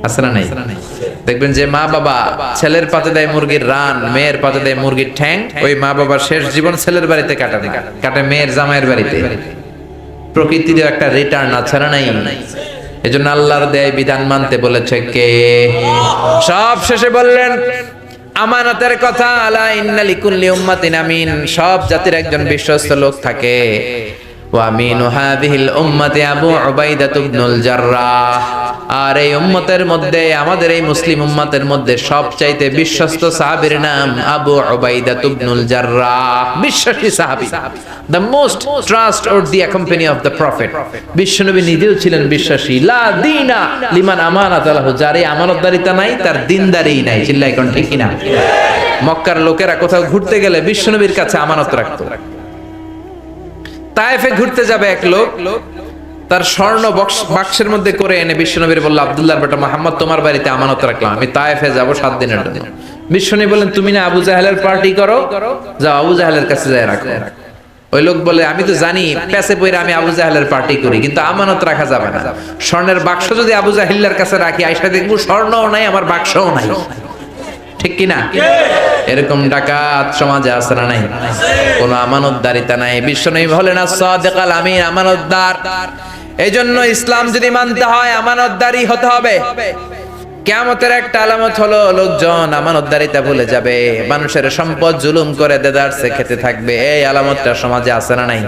আছে না নাই? দেখবেন যে মা বাবা ছেলের পাতে দেয় মুরগির রান, মেয়ের পাতে দেয় মুরগির ঠ্যাং, ওই মা বাবার শেষ জীবন ছেলের বাড়িতে কাটে মেয়ের জামাইয়ের বাড়িতে। প্রকৃতির একটা রিটার্ন আছে না নাই? এজন্য আল্লাহর দেয় বিধান মানতে বলেছে কে? সব শেষে বললেন আমানতের কথা। আলা ইন্না লিকুল্লি উম্মাতিন আমিন। সব জাতির একজন বিশ্বস্ত লোক থাকে। ওয়া আমিনু হাযিহিল উম্মতি আবু উবাইদা ইবনুল জাররাহ। আর এই উম্মতের মধ্যে, আমাদের এই মুসলিম উম্মতের মধ্যে সবচাইতে বিশ্বস্ত সাহাবীর নাম আবু উবাইদা ইবনুল জাররাহ। বিশ্বাসী সাহাবী, the most trustworthy company of the prophet। বিশ্বনবী নিজেও ছিলেন বিশ্বাসী। লা দীনা লিমান আমানাতা লাহু। যার এই আমানতদারিতা নাই, তার দিনদারি নাই। চিল্লায় কোন ঠিক কিনা? মক্কার লোকেরা কোথাও ঘুরতে গেলে বিশ্বনবীর কাছে আমানত রাখতো। তায়েফে ঘুরতে যাবে এক লোক, তার স্বর্ণ বাক্সের মধ্যে করে এনে বিশ্বনবীর বলল, আব্দুল্লাহর বেটা মুহাম্মদ, তোমার বাড়িতে আমানত রাখলাম, আমি তায়েফে যাব 7 দিনের জন্য। বিশ্বনবী বলেন, তুমি না আবু জাহেলের পার্টি করো, যাও আবু জাহেলের কাছে যায় রাখো। ওই লোক বলে, আমি তো জানি পেছে পইরা আমি আবু জাহেলের পার্টি করি, কিন্তু আমানত রাখা যাবে না। স্বর্ণের বাক্স যদি আবু জাহেলের কাছে রাখি, আইসা দেখবো স্বর্ণও নাই, আমার বাক্সও নাই। ঠিক কিনা? এরকম ডাকাত সমাজে আছে না নাই? কোন আমানতদারিতা নাই। বিশ্বনবী বলেন as-সাদিকাল আমিন, আমানতদার। এইজন্য ইসলাম যদি মানতে হয় আমানতদারি হতে হবে। কিয়ামতের একটা আলামত হলো লোকজন আমানতদারিতা ভুলে যাবে, মানুষের সম্পদ জুলুম করে দেদারসে খেতে থাকবে। এই আলামতটা সমাজে আছে না নাই?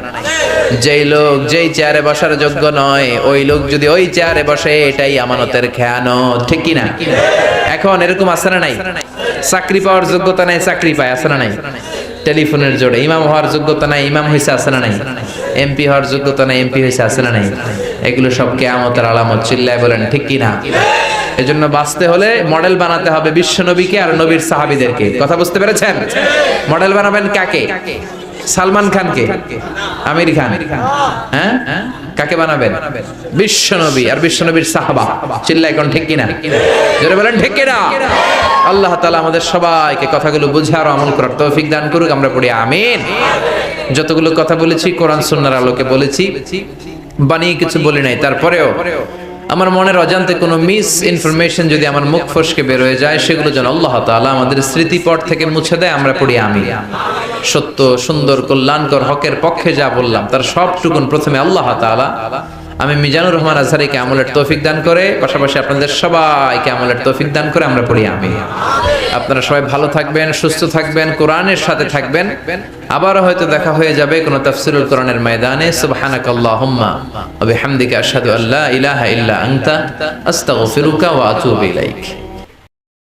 যেই লোক যেই চেয়ারে বসার যোগ্য নয়, ওই লোক যদি ওই চেয়ারে বসে, এটাই আমানতের খেয়ানত। ঠিক কিনা? এখন এরকম আছে না নাই? চাকরি পাওয়ার যোগ্যতা নাই, চাকরি পায়। আছে না নাই? টেলিফোনের জোড়ে ইমাম হওয়ার যোগ্যতা নাই, ইমাম হইছে। আছে না নাই? এমপি হওয়ার যোগ্যতা নাই, এমপি হইছে। আছে না নাই? এগুলো সব কিয়ামতের আলামত। চিল্লায় বলেন ঠিক কিনা? এজন্য বাঁচতে হলে মডেল বানাতে হবে বিশ্ব নবীকে আর নবীর সাহাবীদেরকে। কথা বুঝতে পেরেছেন? মডেল বানাবেন কাকে? সালমান খানকে? আমির খান? হ্যাঁ, কাকে বানাবেন? বিশ্ব নবী আর বিশ্ব নবীর সাহাবা। চিল্লায় কোন ঠিক কিনা? জোরে বলেন ঠিক কিনা? আল্লাহ তাআলা আমাদের সবাইকে কথাগুলো বুঝে আর আমল করার তৌফিক দান করুক। আমরা পড়ি আমিন। যতগুলো কথা বলেছি কোরআন সুন্নাহর আলোকে বলেছি, বানিয়ে কিছু বলি নাই। তারপরেও আমার মনের অজান্তে কোনো মিস ইনফরমেশন যদি আমার মুখ ফসকে বের হয়ে যায়, সেগুলো যেন আল্লাহ তাআলা আমাদের স্মৃতিপট থেকে মুছে দেয়। আমরা পড়ি আমিন। সত্য, সুন্দর, কল্যাণকর, হকের পক্ষে যা বললাম তার সবটুকুন প্রথমে আল্লাহ তাআলা আমি মিজানুর রহমান আজহারীকে আমলের তৌফিক দান করে, পাশাপাশি আপনাদের সবাইকে আমলের তৌফিক দান করে। আমরা পড়ি আমিন। আপনারা সবাই ভালো থাকবেন, সুস্থ থাকবেন, কোরআনের সাথে থাকবেন। আবারও হয়তো দেখা হয়ে যাবে কোন তাফসীরুল কোরআনের ময়দানে। সুবহানাকাল্লাহুম্মা ওয়া বিহামদিকা আশহাদু আল্লা ইলাহা ইল্লা আনতা আস্তাগফিরুকা ওয়া আতুবু ইলাইক।